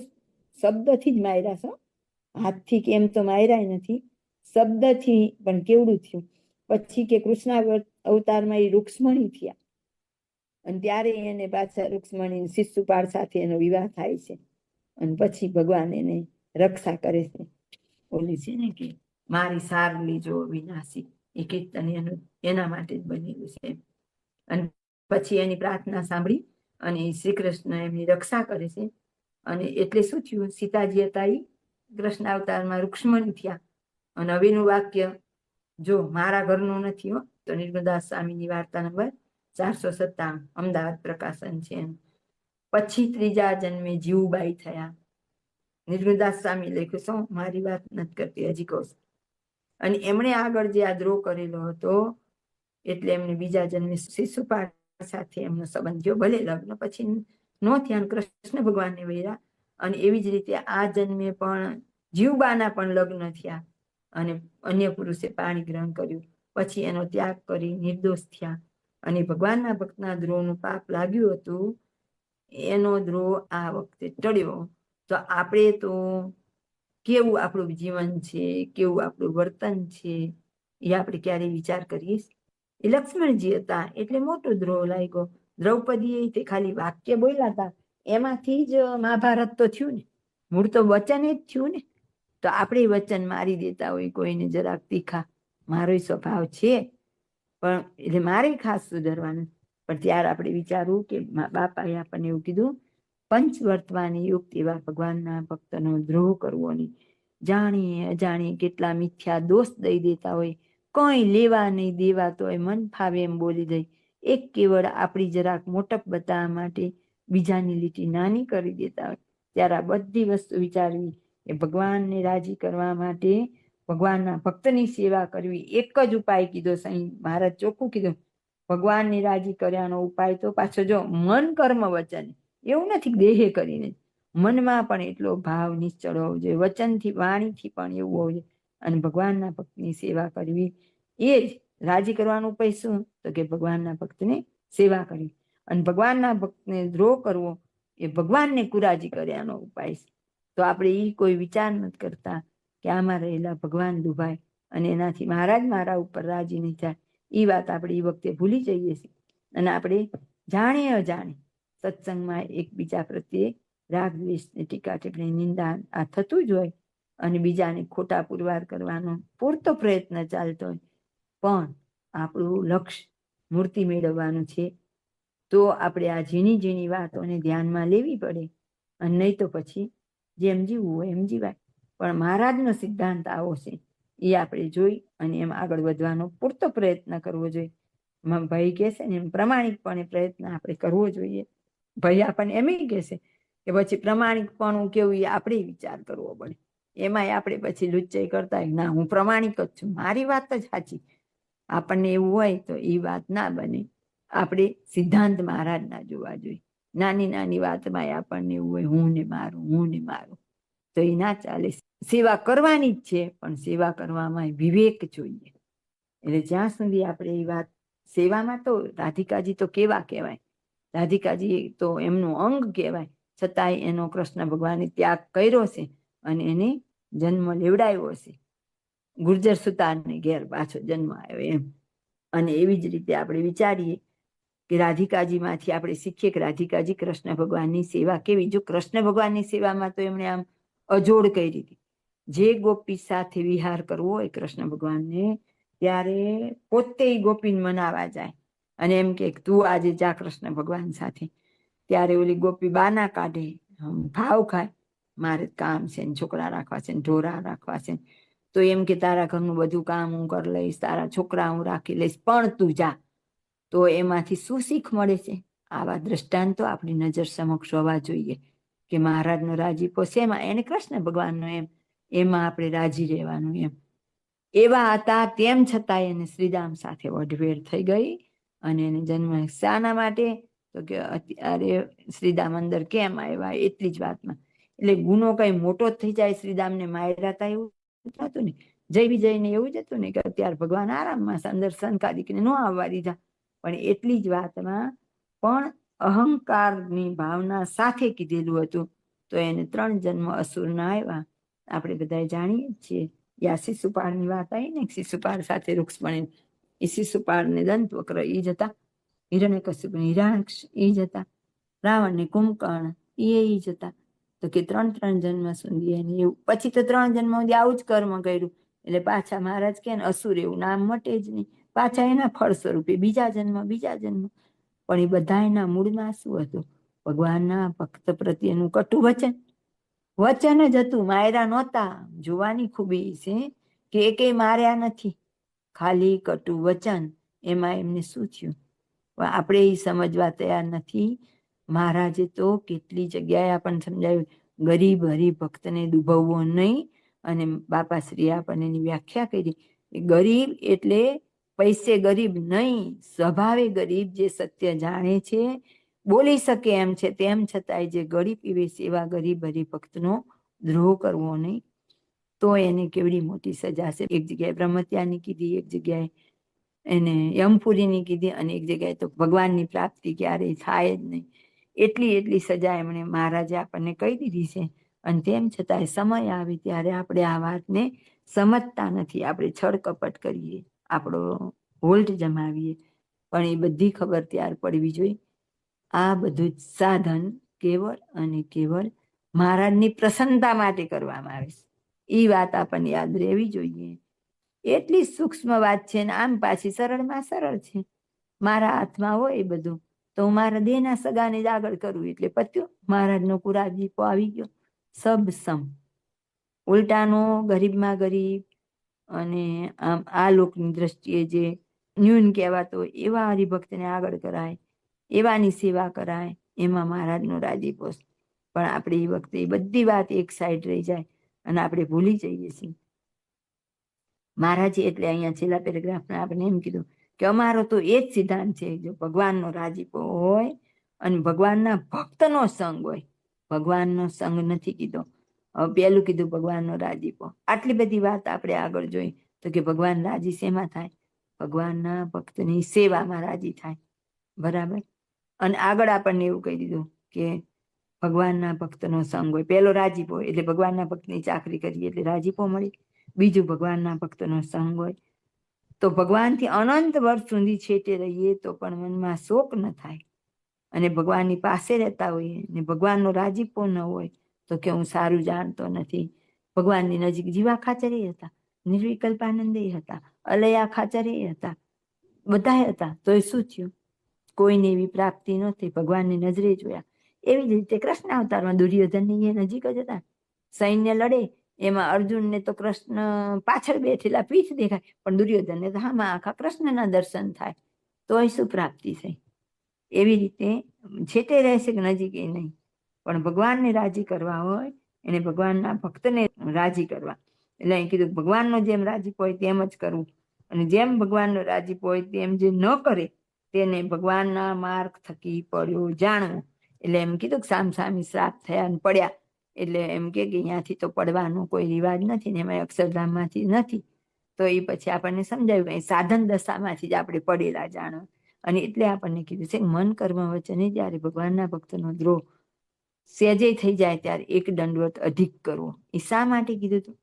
શબ્દથી જ માર્યા છો, હાથથી કેમ તો માર્યા નથી, શબ્દથી પણ કેવડું થયું. પછી કે કૃષ્ણ અવતારમાં એ રૂક્ષ્મણી થયા અને ત્યારે એને પાછા રૂક્ષ્મણી શિશુપાળ સાથે એનો વિવાહ થાય છે અને પછી ભગવાન એને રક્ષા કરે છે. ઓલી છે ને કે મારી સાર લીજો વિનાશી, એ કીર્તન એના માટે જ બનેલું છે. અને પછી એની પ્રાર્થના સાંભળી અને શ્રી કૃષ્ણ એમની રક્ષા કરે છે. અને એટલે શું થયું, સીતાજી હતા એ કૃષ્ણ અવતારમાં રૂક્ષ્મણી થયા. અને હવેનું વાક્ય જો મારા ઘરનું નથી હો, તો નિર્મલદાસ સ્વામીની વાર્તા નંબર 457 અમદાવાદ પ્રકાશન છે. પછી ત્રીજા જન્મે જીવુબાઈ થયા. નિર્મલદાસ સ્વામી લખ્યું, શું મારી વાત નથી કરતી, હજી કહું છું. અને એમણે આગળ જે આ દ્રોહ કરેલો હતો, એટલે એમને બીજા જન્મે શિશુપાળ સાથે એમનો સંબંધ થયો. ભલે લગ્ન પછી નો થયા, કૃષ્ણ ભગવાનને વૈરા. અને એવી જ રીતે આ જન્મે પણ જીવબાના પણ લગ્ન થયા અને અન્ય પુરુષે પાણી ગ્રહણ કર્યું. પછી એનો ત્યાગ કરી નિર્દોષ થયા. અને ભગવાનના ભક્તના દ્રોહનું પાપ લાગ્યું હતું, એનો દ્રોહ આ વખતે ટળ્યો. તો આપણે તો કેવું આપણું જીવન છે, કેવું આપણું વર્તન છે, એ આપણે ક્યારેય વિચાર કરીએ? એ લક્ષ્મણજી હતા એટલે મોટો દ્રોહ લાગ્યો. દ્રૌપદીએ તે ખાલી વાક્ય બોલ્યા હતા, એમાંથી જ મહાભારત તો થયું ને. મૂળ તો વચન જ થયું ને. તો આપણે વચન મારી દેતા હોય કોઈને જરાક તીખા, મારો સ્વભાવ છે, પણ એટલે મારે ખાસ સુધરવાનું. પણ ત્યારે આપણે વિચારવું કે બાપાએ આપણને એવું કીધું, પંચવર્તમાની યુક્ત એવા ભગવાનના ભક્તનો દ્રોહ કરવો નહીં. જાણીએ અજાણીએ કેટલા મિથ્યા દોષ દઈ દેતા હોય, કંઈ લેવા નહીં દેવા તો એ મન ફાવે એમ બોલી દઈ. એક કેવળ આપણી જરાક મોટપ બતાવવા માટે બીજાની લીટી નાની કરી દેતા હોય. ત્યારે આ બધી વસ્તુ વિચારવી કે ભગવાનને રાજી કરવા માટે ભગવાનના ભક્તની સેવા કરવી એક જ ઉપાય કીધો. સાईं મહારાજ ચોખ્ખું કીધું, ભગવાનને રાજી કર્યાનો ઉપાય તો પાછો જો મન કર્મ વચન, એવું નથી દેહે કરીને, મનમાં પણ એટલો ભાવ નિશ્ચળ હોવો જોઈએ, વચનથી વાણીથી પણ એવું હોવું જોઈએ. અને ભગવાનના ભક્તની સેવા કરવી એ જ રાજી કરવાનો ઉપાય. શું તો કે ભગવાનના ભક્તને સેવા કરવી. અને ભગવાનના ભક્તને દ્રોહ કરવો એ ભગવાનને કુરાજી કર્યાનો ઉપાય છે. તો આપણે એ કોઈ વિચાર નથી કરતા કે આમાં રહેલા ભગવાન દુભાય અને એનાથી મહારાજ મારા ઉપર રાજી નહીં થાય. એ વાત આપણે એ વખતે ભૂલી જઈએ છીએ. અને આપણે જાણે અજાણે સત્સંગમાં એકબીજા પ્રત્યે રાગ દ્વેષ ને ટીકા ટિપ્પણી નિંદા આ થતું જ હોય. અને બીજાને ખોટા પુરવાર કરવાનો પૂરતો પ્રયત્ન ચાલતો હોય. પણ આપણું લક્ષ્ય મૂર્તિ મેળવવાનું છે. તો આપણે આ ઝીણી ઝીણી વાતોને ધ્યાનમાં લેવી પડે. અને નહીં તો પછી જેમ જીવવું હોય એમ જીવાય. પણ મહારાજનો સિદ્ધાંત આવો છે, એ આપણે જોઈ અને એમ આગળ વધવાનો પૂરતો પ્રયત્ન કરવો જોઈએ. ભાઈ કહેશે ને એમ પ્રમાણિકપણે પ્રયત્ન આપણે કરવો જોઈએ. ભાઈ આપણને એમ કહેશે કે પછી પ્રમાણિકપણું કેવું એ આપણે વિચાર કરવો પડે. એમાંય આપણે પછી લુચ્ચાઈ કરતા હોય, ના હું પ્રમાણિક જ છું, મારી વાત જ સાચી. આપણને એવું હોય તો એ વાત ના બને. આપણે સિદ્ધાંત મહારાજના જોવા જોઈએ. નાની નાની વાતમાં આપણને એવું હોય હું ને મારું, તો એ ના ચાલે. સેવા કરવાની જ છે, પણ સેવા કરવામાં વિવેક જોઈએ. એટલે જ્યાં સુધી આપણે એ વાત, સેવામાં તો રાધિકાજી તો કેવા કહેવાય, રાધિકાજી તો એમનું અંગ કહેવાય. છતાંય એનો કૃષ્ણ ભગવાને ત્યાગ કર્યો છે અને એને જન્મ લેવડાવ્યો છે. ગુર્જર સુતારને ઘેર પાછો જન્મ આવ્યો એમ. અને એવી જ રીતે આપણે વિચારીએ કે રાધિકાજીમાંથી આપણે શીખીએ કે રાધિકાજી કૃષ્ણ ભગવાનની સેવા કેવી. જો કૃષ્ણ ભગવાનની સેવામાં તો એમણે આમ અજોડ કરી હતી. જે ગોપી સાથે વિહાર કરવો હોય કૃષ્ણ ભગવાનને, ત્યારે પોતે ગોપીને મનાવા જાય અને એમ કે તું આજે જા કૃષ્ણ ભગવાન સાથે. ત્યારે ઓલી ગોપી બાના કાઢે, ભાવ ખાય, મારે કામ છે ને છોકરા રાખવા છે ને ઢોરા રાખવા છે. તો એમ કે તારા ઘરનું બધું કામ હું કરી લઈશ, તારા છોકરા હું રાખી લઈશ, પણ તું જા. તો એમાંથી શું શીખ મળે છે? આવા દ્રષ્ટાંતો આપણી નજર સમક્ષ હોવા જોઈએ કે મહારાજનો રાજીપો શેમાં, એને કૃષ્ણ ભગવાનનો એમ, એમાં આપણે રાજી રહેવાનું એમ. એવા હતા તેમ છતાં એને શ્રીરામ સાથે વઢવેર થઈ ગઈ અને એને જન્મ શાના માટે? તો કે અત્યારે શ્રીરામ અંદર કેમ આવ્યા એટલી જ વાતમાં. એટલે ગુનો કઈ મોટો જ થઈ જાય શ્રીરામને માર્યા હતા એવું થતું ને. જય વિજયને એવું જ હતું ને કે અત્યારે ભગવાન આરામમાં અંદર સંકાદિકને ન આવવા દીધા. પણ એટલી જ વાતમાં પણ અહંકારની ભાવના સાથે કીધેલું હતું. તો એને 3 જન્મ અસુરના આવ્યા. આપણે બધા જાણીએ છીએ. યા શિશુપાળની વાત આવી ને, શિશુપાળ સાથે રૂક્ષ્મણી, એ શિશુપાળને દંતવક્ર એ જ હતા, હિરણ્યકશ્યપને હિરણ્યાક્ષ એ જ હતા, રાવણને કુંભકર્ણ એ જ હતા. તો કે 3 જન્મ સુધી એને એવું. પછી તો 3 જન્મ સુધી આવું જ કર્મ કર્યું. એટલે પાછા મહારાજ કે અસુર એવું નામ મટે જ નહીં. પાછા એના ફળ સ્વરૂપે બીજા જન્મ. પણ એ બધા એના મૂળમાં શું હતું? ભગવાનના ભક્ત પ્રત્યેનું કટુ વચન જ હતું, માર્યા નહોતા. જોવાની ખૂબી છે કે એકેય માર્યા નથી, ખાલી કટુ વચન. એમાં એમને શું થયું? પણ આપણે એ સમજવા તૈયાર નથી. મહારાજે તો કેટલી જગ્યાએ આપણને સમજાવ્યું, ગરીબ હરિભક્તને દુભવવો નહીં. અને બાપાશ્રીએ આપણને એની વ્યાખ્યા કરી, ગરીબ એટલે પૈસે ગરીબ નહીં, સ્વભાવે ગરીબ, જે સત્ય જાણે છે, બોલી શકે એમ છે, તેમ છતાંય જે ગળી પીવે છે એવા ગરીબ હરિભક્તનો દ્રોહ કરવો નહીં. તો એને કેવડી મોટી સજા છે. એક જગ્યાએ બ્રહ્મત્યાની કીધી, એક જગ્યાએ એને યમપુરીની કીધી, અને એક જગ્યાએ તો ભગવાનની પ્રાપ્તિ ક્યારેય થાય જ નહીં. એટલી સજા એમણે મહારાજે આપણને કહી દીધી છે. અને તેમ છતાંય સમય આવે ત્યારે આપણે આ વાતને સમજતા નથી. આપણે છળ કપટ કરીએ, આપણો હોલ્ટ જમાવીએ, પણ એ બધી ખબર ત્યાર પડવી જોઈએ. આ બધું જ સાધન કેવળ અને કેવળ મહારાજની પ્રસન્નતા માટે કરવામાં આવે છે. એ વાત આપણને યાદ રહેવી જોઈએ. એટલી સૂક્ષ્મ વાત છે ને આમ પાછી સરળમાં સરળ છે. મારા હાથમાં હોય એ બધું તો હું મારા દેહના સગાને જ આગળ કરું એટલે પત્યો. મહારાજનો પુરાદીપો આવી ગયો. સબ સમ. ઉલટાનો ગરીબમાં ગરીબ અને આમ આ લોકની દ્રષ્ટિએ જે ન્યૂન કહેવાતો એવા હરિભક્તને આગળ કરાય, એવાની સેવા કરાય, એમાં મહારાજનો રાજીપો. પણ આપણે એ વખતે એ બધી વાત એક સાઈડ રહી જાય અને આપણે ભૂલી જઈએ છીએ. મહારાજે એટલે અહીંયા છેલ્લા પેરેગ્રાફમાં આપણે એમ કીધું કે અમારો તો એ જ સિદ્ધાંત છે, જો ભગવાનનો રાજીપો હોય અને ભગવાનના ભક્તનો સંગ હોય. ભગવાનનો સંગ નથી કીધો, પહેલું કીધું ભગવાનનો રાજીપો. આટલી બધી વાત આપણે આગળ જોઈ તો કે ભગવાન રાજી શેમાં થાય? ભગવાનના ભક્તની સેવામાં રાજી થાય. બરાબર. અને આગળ આપણને એવું કહી દીધું કે ભગવાનના ભક્તનો સંગ હોય. પહેલો રાજીપો એટલે ભગવાનના ભક્તની ચાકરી કરીએ એટલે રાજીપો મળે. બીજું ભગવાનના ભક્તનો સંગ હોય તો ભગવાનથી અનંત વર્ષ સુધી છેટે રહીએ તો પણ મનમાં શોક ન થાય. અને ભગવાનની પાસે રહેતા હોઈએ ને ભગવાનનો રાજીપો ન હોય તો કે હું સારું જાણતો નથી. ભગવાનની નજીક જીવા ખાચરે હતા, નિર્વિકલ્પાનંદે હતા, અલયા ખાચરે હતા, બધા હતા. તો એ શું થયું? કોઈને એવી પ્રાપ્તિ નહોતી, ભગવાનની નજરે જોયા. એવી જ રીતે કૃષ્ણ અવતારમાં દુર્યોધનની એ નજીક જ હતા. સૈન્ય લડે એમાં અર્જુનને તો કૃષ્ણ પાછળ બેઠેલા પીઠ દેખાય, પણ દુર્યોધનને તો હામાં આખા કૃષ્ણના દર્શન થાય. તો એ શું પ્રાપ્તિ થઈ? એવી રીતે છેટે રહેશે કે નજીક એ નહીં, પણ ભગવાનને રાજી કરવા હોય એને ભગવાનના ભક્તને રાજી કરવા. એટલે અહીં કીધું ભગવાનનો જેમ રાજીપો હોય તેમ જ કરવું, અને જેમ ભગવાનનો રાજીપો હોય તેમ જે ન કરે તેને ભગવાનના માર્ગ થકી પડ્યો જાણવું. એટલે એમ કીધું કે સામસામી શ્રાપ થયા ને પડ્યા એટલે એમ કે અહીંયાથી તો પડવાનો કોઈ રિવાજ નથી ને એમાં અક્ષરધામમાંથી નથી. તો એ પછી આપણને સમજાવ્યું કે સાધન દશામાંથી જ આપણે પડેલા જાણો. અને એટલે આપણને કીધું છે મન કર્મ વચને જ્યારે ભગવાનના ભક્તનો દ્રોહ સહેજે થઈ જાય ત્યારે એક દંડવત અધિક કરવો. એ શા માટે કીધું હતું?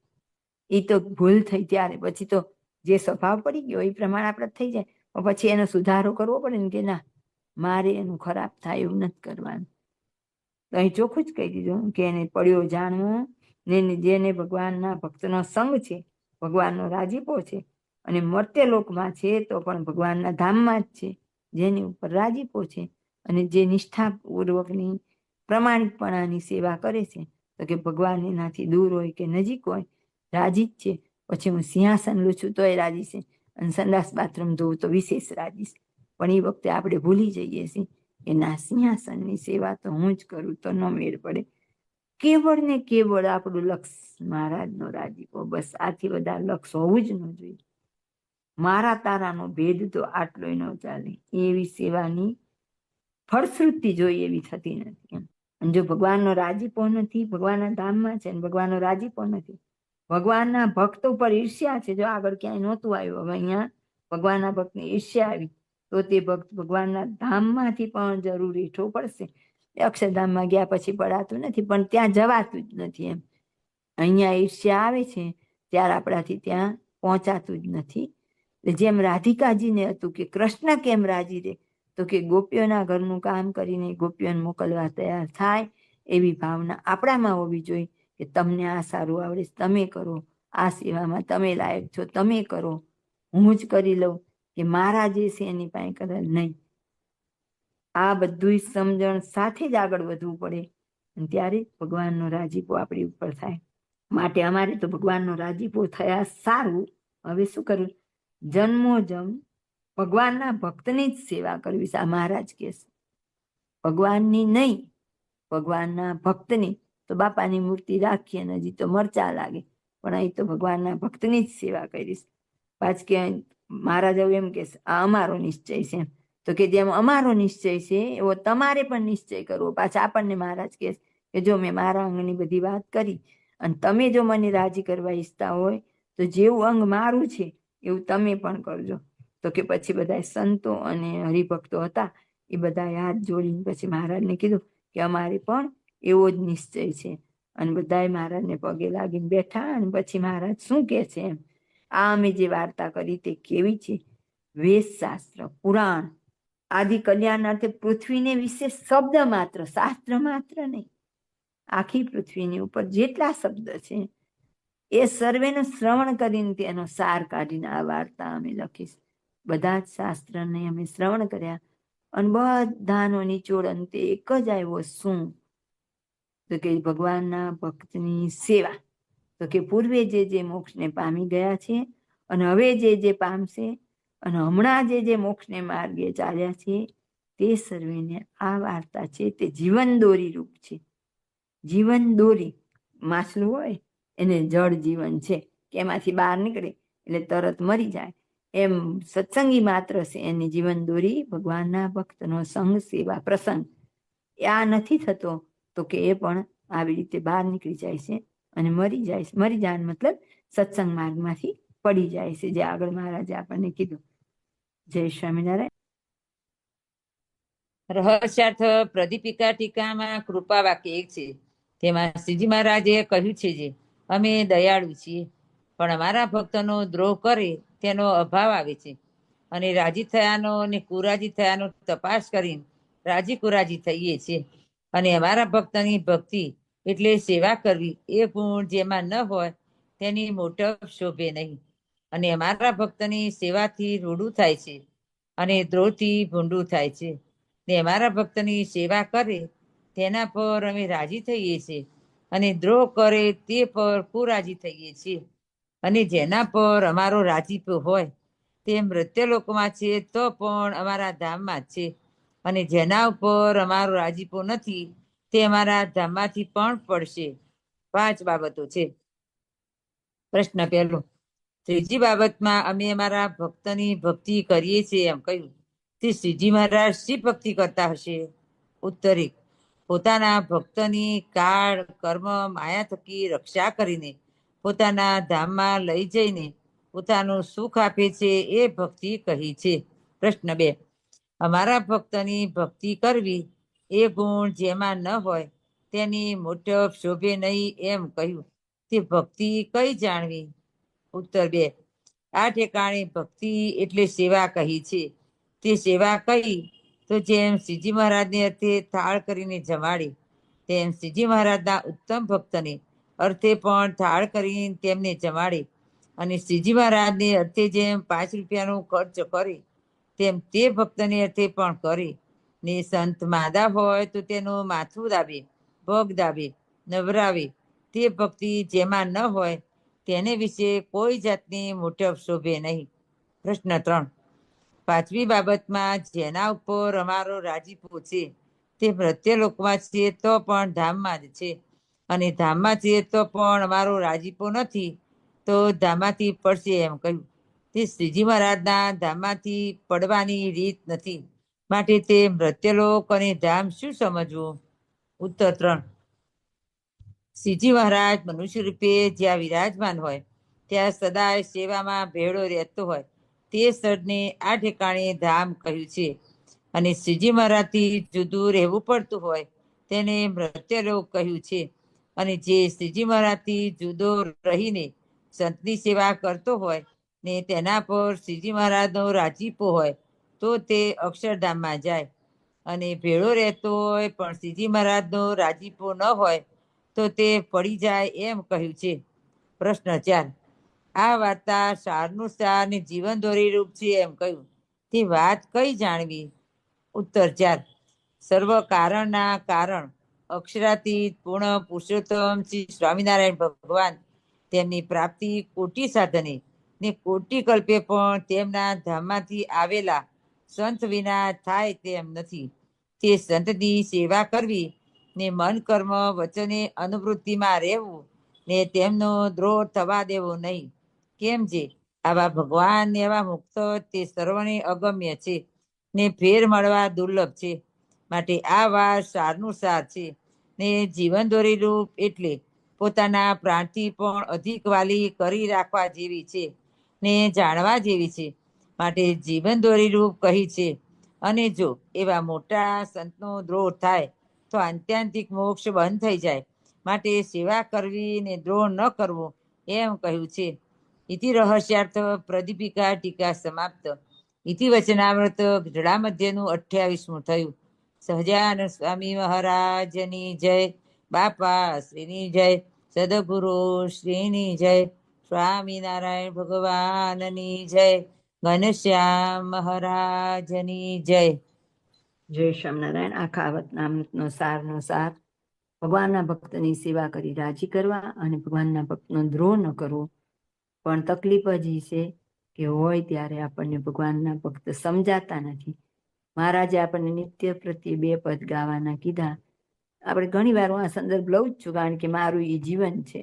એ તો ભૂલ થઈ ત્યારે, પછી તો જે સ્વભાવ પડી ગયો એ પ્રમાણે આપણે થઈ જાય, પછી એનો સુધારો કરવો પડે ને કે ના મારે એનું ખરાબ થાય એવું નથી કરવાનું. તો અહીં ચોખ્ખું જ કહી દીધું કે એને પડ્યો જાણવો ને જેને ભગવાનના ભક્તનો સંગ છે, ભગવાનનો રાજીપો છે અને મર્ત્ય લોકમાં છે તો પણ ભગવાનના ધામમાં જ છે, જેની ઉપર રાજીપો છે અને જે નિષ્ઠાપૂર્વકની પ્રમાણિકપણાની સેવા કરે છે તો કે ભગવાન એનાથી દૂર હોય કે નજીક હોય રાજી જ છે. પછી હું સિંહાસન લૂછું તોય રાજી છે અને સંડાસ બાથરૂમ ધોવું તો વિશેષ રાજી છે. પણ એ વખતે આપણે ભૂલી જઈએ છીએ કે ના, સિંહાસનની સેવા તો હું જ કરું તો ન મેળ પડે. કેવળ ને કેવળ આપણું લક્ષ મહારાજનો રાજીપો, બસ. આથી વધારે લક્ષ હોવું જ ન જોઈએ. મારા તારાનો ભેદ તો આટલો ન ચાલે. એવી સેવાની ફળશ્રુતિ જોઈએ એવી થતી નથી. અને જો ભગવાનનો રાજીપો નથી, ભગવાનના ધામમાં છે ને ભગવાનનો રાજીપો નથી, ભગવાનના ભક્ત ઉપર ઈર્ષ્યા છે, જો આગળ ક્યાંય નહોતું આવ્યું, હવે અહીંયા ભગવાનના ભક્તને ઈર્ષ્યા આવી તો તે ભક્ત ભગવાનના ધામમાંથી પણ જરૂર હેઠો પડશે. અક્ષરધામમાં ગયા પછી પડાતું નથી, પણ ત્યાં જવાતું જ નથી. એમ અહીંયા ઈર્ષ્યા આવે છે ત્યારે આપણાથી ત્યાં પહોંચાતું જ નથી. જેમ રાધિકાજીને હતું કે કૃષ્ણ કેમ રાજી રહે, તો કે ગોપીઓના ઘરનું કામ કરીને ગોપીઓને મોકલવા તૈયાર થાય, એવી ભાવના આપણામાં હોવી જોઈએ કે તમને આ સારું આવડે, તમે કરો, આ સેવામાં તમે લાયક છો, તમે કરો, હું જ કરી લઉં, કે મારા જે છે એની પાસે કરે નહીં. આ બધું સમજણ સાથે જ આગળ વધવું પડે, અને ત્યારે ભગવાનનો રાજીપો આપણી ઉપર થાય. માટે અમારે તો ભગવાનનો રાજીપો થયા સારું. હવે શું કરવું? જન્મોજન્મ ભગવાનના ભક્તની જ સેવા કરવી. આ મહારાજ કહે છે, ભગવાનની નહીં, ભગવાનના ભક્તની. તો બાપાની મૂર્તિ રાખીએ ને હજી તો મરચા લાગે, પણ અહીં તો ભગવાનના ભક્તની જ સેવા કરીશ. પાછ કે મહારાજ એમ કે આ અમારો નિશ્ચય છે, તો કે જેમ અમારો નિશ્ચય છે એવો તમારે પણ નિશ્ચય કરવો. પાછા આપણને મહારાજ કહે કે જો મેં મારા અંગની બધી વાત કરી, અને તમે જો મને રાજી કરવા ઈચ્છતા હોય તો જેવું અંગ મારું છે એવું તમે પણ કરજો. તો કે પછી બધા સંતો અને હરિભક્તો હતા એ બધા હાથ જોડીને પછી મહારાજને કીધું કે અમારે પણ એવો જ નિશ્ચય છે. અને બધાએ મહારાજને પગે લાગીને બેઠા. અને પછી મહારાજ શું કહે છે એમ, આ અમે જે વાર્તા કરી તે કેવી છે? વેદશાસ્ત્ર, પુરાણ આદિ કલ્યાણાર્થે પૃથ્વીને વિશે શબ્દ માત્ર, શાસ્ત્ર માત્ર નહીં, આખી પૃથ્વીની ઉપર જેટલા શબ્દ છે એ સર્વેનું શ્રવણ કરીને તેનો સાર કાઢીને આ વાર્તા અમે લખીશ. બધા જ શાસ્ત્રને અમે શ્રવણ કર્યા, અને બધાનો નિચોડ અંતે એક જ આવ્યો. શું? તો કે ભગવાનના ભક્તની સેવા. તો કે પૂર્વે જે મોક્ષને પામી ગયા છે, અને હવે જે પામશે, અને હમણાં જે મોક્ષને માર્ગે ચાલ્યા છે, તે સર્વેને આ વાર્તા છે તે જીવન દોરી રૂપ છે. જીવન દોરી, માછલું હોય એને જળ જીવન છે કે એમાંથી બહાર નીકળે એટલે તરત મરી જાય, એમ સત્સંગી માત્ર છે એની જીવન દોરી ભગવાનના ભક્તનો સંગ, સેવા, પ્રસંગ. આ નથી થતો તો કે એ પણ આવી રીતે બહાર નીકળી જાય છે અને મરી જાય છે. મરી જાય મતલબ સત્સંગ માર્ગમાંથી પડી જાય છે, જે આગળ મહારાજે આપણને કીધું. જય સ્વામિનારાયણ. રહસ્યાર્થ પ્રદીપિકા ટીકામાં કૃપા વાક્ય એક છે. તેમાં શ્રીજી મહારાજે કહ્યું છે, જે અમે દયાળુ છીએ, પણ અમારા ભક્તનો દ્રોહ કરે તેનો અભાવ આવે છે, અને રાજી થયાનો અને કુરાજી થયાનો તપાસ કરીને રાજી કુરાજી થઈએ છીએ. અને અમારા ભક્તની ભક્તિ એટલે સેવા કરવી એ ગુણ જેમાં ન હોય તેની મોટપ શોભે નહીં. અને અમારા ભક્તની સેવાથી રૂડું થાય છે, અને દ્રોહથી ભૂંડું થાય છે. ને અમારા ભક્તની સેવા કરે તેના પર અમે રાજી થઈએ છીએ, અને દ્રોહ કરે તે પર કુરાજી થઈએ છીએ. અને જેના પર અમારો રાજીપો હોય તે મૃત્યુલોકમાં છે તો પણ અમારા ધામમાં જ છે, અને જેના ઉપર અમારો રાજીપો નથી તે અમારા ધામમાંથી પણ પડશે. 5 બાબતો છે. પ્રશ્ન પહેલો, ત્રીજી બાબતમાં અમે અમારા ભક્તની ભક્તિ કરીએ છીએ એમ કહ્યું, તે શ્રીજી મહારાજ શી ભક્તિ કરતા હશે? ઉત્તર 1, પોતાના ભક્તની કાળ, કર્મ, માયા થકી રક્ષા કરીને પોતાના ધામમાં લઈ જઈને પોતાનું સુખ આપે છે એ ભક્તિ કહી છે. પ્રશ્ન 2, અમારા ભક્તની ભક્તિ કરવી એ ગુણ જેમાં ન હોય તેની મોટપ શોભે નહીં એમ કહ્યું, તે ભક્તિ કઈ જાણવી? ઉત્તર 2, આ ઠેકાણે ભક્તિ એટલે સેવા કહી છે. તે સેવા કઈ? તો જેમ શ્રીજી મહારાજને અર્થે થાળ કરીને જમાડી, તેમ શ્રીજી મહારાજના ઉત્તમ ભક્તને અર્થે પણ થાળ કરીને તેમને જમાડે. અને શ્રીજી મહારાજને અર્થે જેમ 5 રૂપિયાનો ખર્ચ કરે તેમ તે ભક્તને અર્થે પણ કરે. ને સંત માદા હોય તો તેનું માથું દાબે, પગ દાબે, નવરાવે. તે ભક્તિ જેમાં ન હોય તેને વિશે કોઈ જાતની મોટપ શોભે નહીં. પ્રશ્ન 3, 5મી બાબતમાં જેના ઉપર અમારો રાજીપો છે તે મૃત્યુલોકમાં છે તો પણ ધામમાં જ છે, અને ધામમાં છે તો પણ અમારો રાજીપો નથી તો ધામમાંથી પડશે એમ કહ્યું. તે શ્રીજી મહારાજના ધામમાંથી પડવાની રીત નથી, માટે તે મૃત્યુલોક અને ધામ શું સમજવું? ઉત્તર 3, શ્રીજી મહારાજ મનુષ્ય રૂપે જ્યાં વિરાજમાન હોય ત્યાં સદાય સેવામાં ભેળો રહેતો હોય તે સ્થળને આ ઠેકાણે ધામ કહ્યું છે. અને શ્રીજી મહારાજથી જુદું રહેવું પડતું હોય તેને મૃત્યુલોક કહ્યું છે. અને જે શ્રીજી મહારાજથી જુદો રહીને સંતની સેવા કરતો હોય ને તેના પર શ્રીજી મહારાજનો રાજીપો હોય તો તે અક્ષરધામમાં જાય. અને ભેળો રહેતો હોય પણ શ્રીજી મહારાજનો રાજીપો ન હોય તો તે પડી જાય એમ કહ્યું છે. પ્રશ્ન 4, આ વાર્તા સારનું સાર ને જીવન દોરી રૂપ છે એમ કહ્યું, તે વાત કઈ જાણવી? ઉત્તર 4, સર્વ કારણના કારણ અક્ષરાતીત પૂર્ણ પુરુષોત્તમ શ્રી સ્વામિનારાયણ ભગવાન તેમની પ્રાપ્તિ કોટી સાધને ને કોટી કલ્પે પણ તેમના ધામમાંથી આવેલા સંત વિના થાય તેમ નથી. તે સંતની સેવા કરવી ને મન કર્મ વચને અનુવૃત્તિમાં રહેવું ને તેમનો દ્રોહ થવા દેવો નહીં. કેમ જે આવા ભગવાન ને એવા મુક્ત તે સર્વને અગમ્ય છે ને ફેર મળવા દુર્લભ છે. માટે આ વાત સારનું સાર છે ને જીવન દોરેલું એટલે પોતાના પ્રાણથી પણ અધિક વાલી કરી રાખવા જેવી છે ને જાણવા જેવી છે. માટે જીવન દોરેલું કહી છે. અને જો એવા મોટા સંતનો દ્રોહ થાય તો આત્યંતિક મોક્ષ બંધ થઈ જાય. માટે સેવા કરવી ને દ્રોહ ન કરવો એમ કહ્યું છે. ઇતિ રહસ્યાર્થ પ્રદીપિકા ટીકા સમાપ્ત. ઇતિ વચનામૃત ગઢડા મધ્યનું 28મું થયું. સહજાનંદ સ્વામી મહારાજની જય. બાપા શ્રીની જય. સદગુરુ શ્રીની જય. સ્વામિનારાયણ ભગવાનની જય. ઘનશ્યામ મહારાજની જય. જય સ્વામિનારાયણ. આખા વતનામૃતનો સારનો સાર ભગવાનના ભક્તની સેવા કરી રાજી કરવા અને ભગવાનના ભક્તનો દ્રોહ ન કરવો. પણ તકલીફ જ ઈ છે કે હોય ત્યારે આપણને ભગવાનના ભક્ત સમજાતા નથી. મહારાજે આપણને નિત્ય પ્રત્યે 2 પદ ગાવાના કીધા. આપણે ઘણી વાર હું આ સંદર્ભ લઉં જ છું, કારણ કે મારું એ જીવન છે.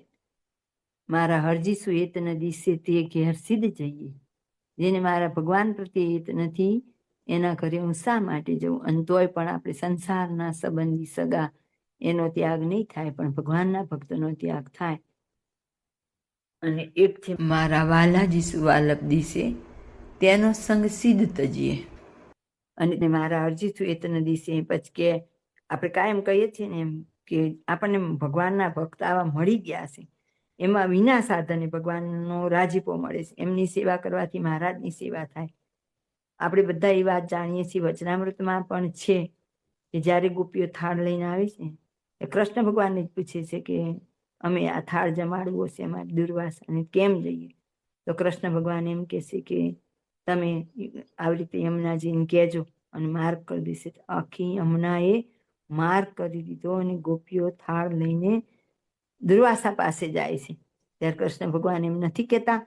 મારા હરજીશું હેત ન દિશે તે ઘેર સિદ્ધ જઈએ. જેને મારા ભગવાન પ્રત્યે હિત નથી એના ઘરે હું શા માટે જઉં? અને તોય પણ આપણે સંસારના સંબંધી સગા એનો ત્યાગ નહીં થાય, પણ ભગવાનના ભક્તનો ત્યાગ થાય. અને એક છે મારા વાલા જીસુ વાલપ દિશે તેનો સંગ સિદ્ધ તજીએ. અને મારા અરજીશું હેત ન દિશે પછી કે આપણે કાયમ કહીએ છીએ ને એમ કે આપણને ભગવાનના ભક્ત આવા મળી ગયા છે, એમાં વિના સાધને ભગવાનનો રાજીપો મળે છે. એમની સેવા કરવાથી મહારાજની સેવા થાય. આપણે બધા એ વાત જાણીએ છીએ. વચનામૃતમાં પણ છે કે જ્યારે ગોપીઓ થાળ લઈને આવે છે એ કૃષ્ણ ભગવાનને જ પૂછે છે કે અમે આ થાળ જમાડવો છે અમારે દુર્વાસાને, કેમ જઈએ? તો કૃષ્ણ ભગવાન એમ કહેશે કે તમે આવી રીતે યમુનાજીને કહેજો અને માર્ગ કરી દેશે. આખી યમુનાએ માર્ગ કરી દીધો અને ગોપીઓ થાળ લઈને દુર્વાસા પાસે જાય છે. ત્યારે કૃષ્ણ ભગવાન એમ નથી કહેતા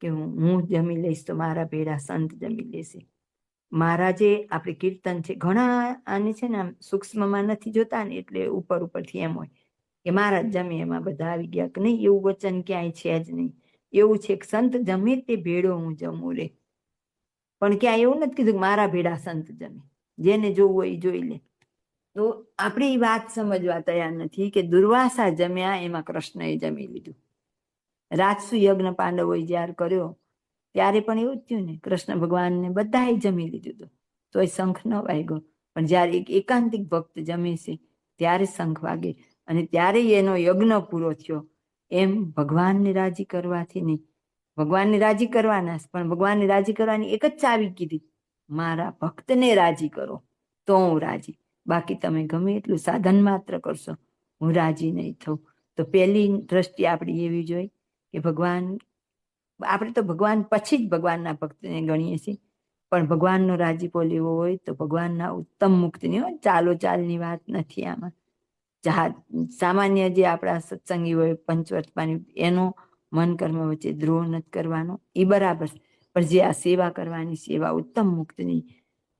કે હું જમી લઈશ તો મારા ભેડા સંત જમી લેશે. મહારાજે આપણે કીર્તન છે ઘણા આને છે ને આમ સૂક્ષ્મમાં નથી જોતા ને એટલે ઉપર ઉપરથી એમ હોય કે મહારાજ જમે એમાં બધા આવી ગયા, કે નહીં, એવું વચન ક્યાંય છે જ નહીં. એવું છે કે સંત જમે તે ભેડો હું જમું રે, પણ ક્યાંય એવું નથી કીધું કે મારા ભેડા સંત જમે. જેને જોવું હોય એ જોઈ લે. તો આપણે એ વાત સમજવા તૈયાર નથી કે દુર્વાસા જમ્યા એમાં કૃષ્ણએ જમી લીધું. રાજસુ યજ્ઞ પાંડવોએ જ્યારે કર્યો ત્યારે પણ એવું જ થયું ને, કૃષ્ણ ભગવાનને બધાએ જમી લીધું હતું તોય શંખ ન વાગ્યો. પણ જ્યારે એક એકાંતિક ભક્ત જમે છે ત્યારે શંખ વાગે અને ત્યારે એનો યજ્ઞ પૂરો થયો. એમ ભગવાનને રાજી કરવાથી નહીં, ભગવાનને રાજી કરવાના, પણ ભગવાનને રાજી કરવાની એક જ ચાવી કીધી, મારા ભક્તને રાજી કરો તો હું રાજી. બાકી તમે ગમે એટલું સાધન માત્ર કરશો, હું રાજી નહીં થઉં. તો પહેલી દ્રષ્ટિ આપણી એવી જોઈ કે ભગવાન, આપણે તો ભગવાન પછી જ ભગવાનના ભક્તને ગણીએ છીએ, પણ ભગવાનનો રાજીપો લેવો હોય તો ભગવાનના ઉત્તમ મુક્તની હોય, ચાલો ચાલની વાત નથી આમાં. સામાન્ય જે આપણા સત્સંગી હોય પંચવર્તમાની, એનો મન કર્મ વચ્ચે દ્રોહ નથી કરવાનો, એ બરાબર. પણ જે આ સેવા કરવાની સેવા ઉત્તમ મુક્તની,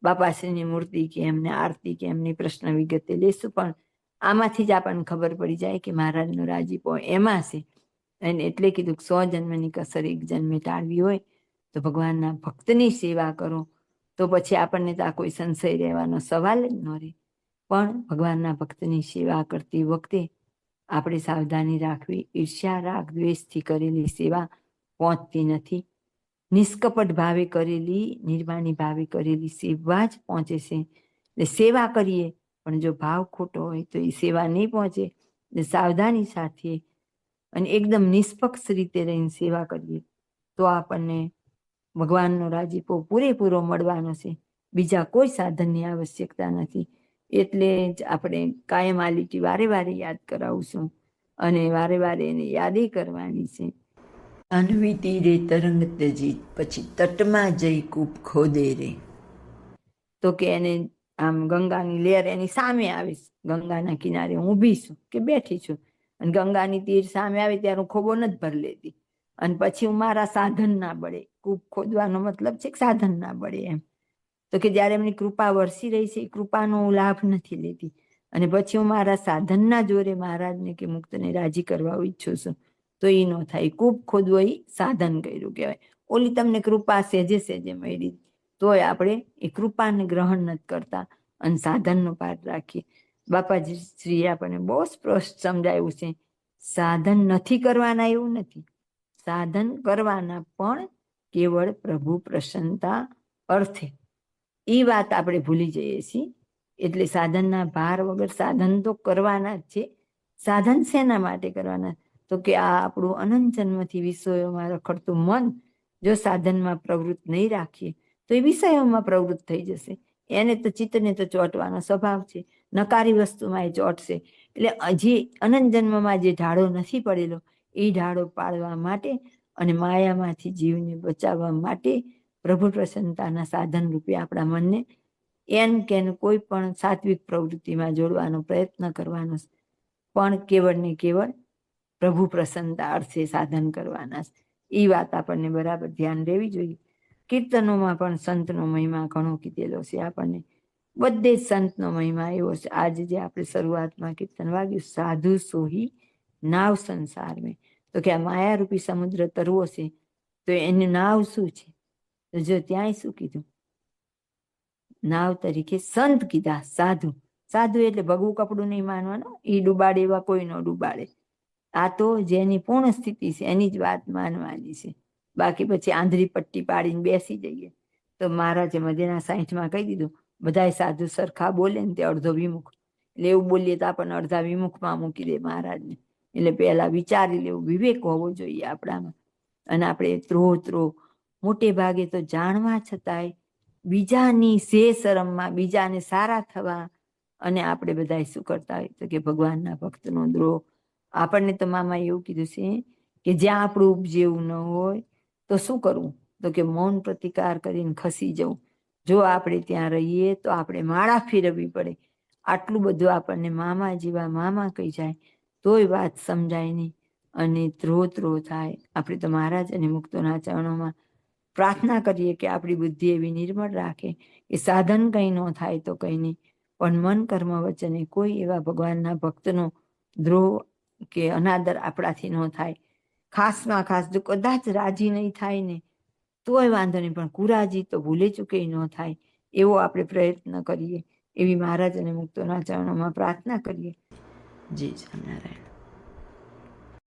બાપાશ્રીની મૂર્તિ કે એમને આરતી કે એમની પ્રશ્ન વિગતે લેશું, પણ આમાંથી જ આપણને ખબર પડી જાય કે મહારાજનો રાજીપો એમાં છે. અને એટલે કીધું કે 100 જન્મની કસર એક જન્મે ટાળવી હોય તો ભગવાનના ભક્તની સેવા કરો, તો પછી આપણને તો આ કોઈ સંશય રહેવાનો સવાલ જ ન રહે. પણ ભગવાનના ભક્તની સેવા કરતી વખતે આપણે સાવધાની રાખવી. ઈર્ષ્યા રાગ દ્વેષથી કરેલી સેવા પહોંચતી નથી. નિષ્કપટ ભાવે કરેલી, નિર્માની ભાવે કરેલી સેવા જ પહોંચે છે. એટલે સેવા કરીએ પણ જો ભાવ ખોટો હોય તો એ સેવા નહીં પહોંચે. એટલે સાવધાની સાથે અને એકદમ નિષ્પક્ષ રીતે રહીને સેવા કરીએ તો આપણને ભગવાનનો રાજીપો પૂરેપૂરો મળવાનો છે. બીજા કોઈ સાધનની આવશ્યકતા નથી. એટલે જ આપણે કાયમ આ લીટી વારે વારે યાદ કરાવશું અને વારે વારે એને યાદે કરવાની છે. અનવી તીરે તરંગ તજી, પછી તટમાં જઈ કૂપ ખોદે રે. તો કે એને આમ ગંગાની લહેર એની સામે આવે છે, ગંગાના કિનારે હું ઊભી છું કે બેઠી છું, અને ગંગાની તીર સામે આવે ત્યારે હું ખોબો નથી ભરી લેતી, અને પછી હું મારા સાધન ના બળે, કૂપ ખોદવાનો મતલબ છે કે સાધન ના બળે એમ. તો કે જ્યારે એમની કૃપા વરસી રહી છે એ કૃપાનો હું લાભ નથી લેતી, અને પછી હું મારા સાધનના જોરે મહારાજને કે મુક્તને રાજી કરવા ઈચ્છું છું, તો એ ન થાય. કૂપ ખોદવો એ સાધન કર્યું કહેવાય. ઓલી તમને કૃપા સેજે સેજે મળી, તોય આપણે એ કૃપાને ગ્રહણ નથી કરતા અને સાધનનો પાઠ રાખીએ. બાપાજી શ્રી આપણને બહુ સ્પષ્ટ સમજાયું છે, સાધન નથી કરવાના એવું નથી, સાધન કરવાના પણ કેવળ પ્રભુ પ્રસન્નતા અર્થે. એ વાત આપણે ભૂલી જઈએ છીએ. એટલે સાધનના ભાર વગર સાધન તો કરવાના જ છે. સાધન શેના માટે કરવાના? તો કે આ આપણું અનંત જન્મથી વિષયોમાં રખડતું મન જો સાધનમાં પ્રવૃત્ત નહીં રાખીએ તો એ વિષયોમાં પ્રવૃત્ત થઈ જશે. એને તો ચિત્તને તો ચોંટવાનો સ્વભાવ છે, નકારી વસ્તુમાં એ ચોંટશે. એટલે હજી અનંત જન્મમાં જે ઢાળો નથી પડેલો એ ઢાળો પાડવા માટે અને માયામાંથી જીવને બચાવવા માટે પ્રભુ પ્રસન્નતાના સાધન રૂપે આપણા મનને એન કેન કોઈ પણ સાત્વિક પ્રવૃત્તિમાં જોડવાનો પ્રયત્ન કરવાનો, પણ કેવળ ને કેવળ પ્રભુ પ્રસન્નતા અર્થે સાધન કરવાના. એ વાત આપણને બરાબર ધ્યાન રહેવી જોઈએ. કીર્તનોમાં પણ સંતનો મહિમા ઘણો કીધેલો છે આપણને, બધે જ સંતનો મહિમા એવો છે. આજે જે આપણે શરૂઆતમાં કીર્તન વાગ્યું, સાધુ સોહી નાવ સંસાર મેં, તો કે આ માયારૂપી સમુદ્ર તરવો છે તો એની નાવ શું છે? તો જો ત્યાંય શું કીધું? નાવ તરીકે સંત કીધા, સાધુ. સાધુ એટલે ભગવું કપડું નહીં માનવાનું, એ ડૂબાડે એવા કોઈ ન ડૂબાડે. આ તો જેની પૂર્ણ સ્થિતિ છે એની જ વાત માનવાની છે. બાકી પછી આંધળી પટ્ટી પાડીને બેસી જઈએ તો મહારાજે મધ્યના 60માં કહી દીધું, બધાય સાધુ સરખા બોલે ને તે અડધો વિમુખ. એટલે એવું બોલીએ તો આપણને અડધા વિમુખમાં મૂકી દે મહારાજને. એટલે પહેલા વિચારી લેવું, વિવેક હોવો જોઈએ આપણામાં. અને આપણે ત્રોહ મોટે ભાગે તો જાણવા છતાંય બીજાની શરમમાં, બીજાને સારા થવા, અને આપણે બધા શું કરતા હોય તો કે ભગવાનના ભક્તનો દ્રોહ. આપણને તો મામા એવું કીધું છે કે જ્યાં આપણું ઉપજેવું ન હોય તો શું કરવું? તો કે મૌન પ્રતિકાર કરીને ખસી જવું. જો આપણે ત્યાં રહીએ તો આપણે માળા ફેરવવી પડે. આટલું બધું આપણને મામા જેવા મામા કહી જાય તોય વાત સમજાય નહીં અને ત્રોહ થાય. આપણે તો મહારાજ અને મુક્તોના ચરણોમાં પ્રાર્થના કરીએ કે આપણી બુદ્ધિ એવી નિર્મળ રાખે કે સાધન કંઈ ન થાય તો કંઈ નહીં, પણ મન કર્મ વચને કોઈ એવા ભગવાનના ભક્તનો દ્રોહ કે અનાદર આપણાથી ન થાય. ખાસમાં ખાસ જો કદાચ રાજી નહીં થાય ને તોય વાંધો નહીં, પણ કુરાજી તો ભૂલે ચૂકે ન થાય એવો આપણે પ્રયત્ન કરીએ. એવી મહારાજ અને મુક્તોના ચરણોમાં પ્રાર્થના કરીએ. જય સ્વામિનારાયણ.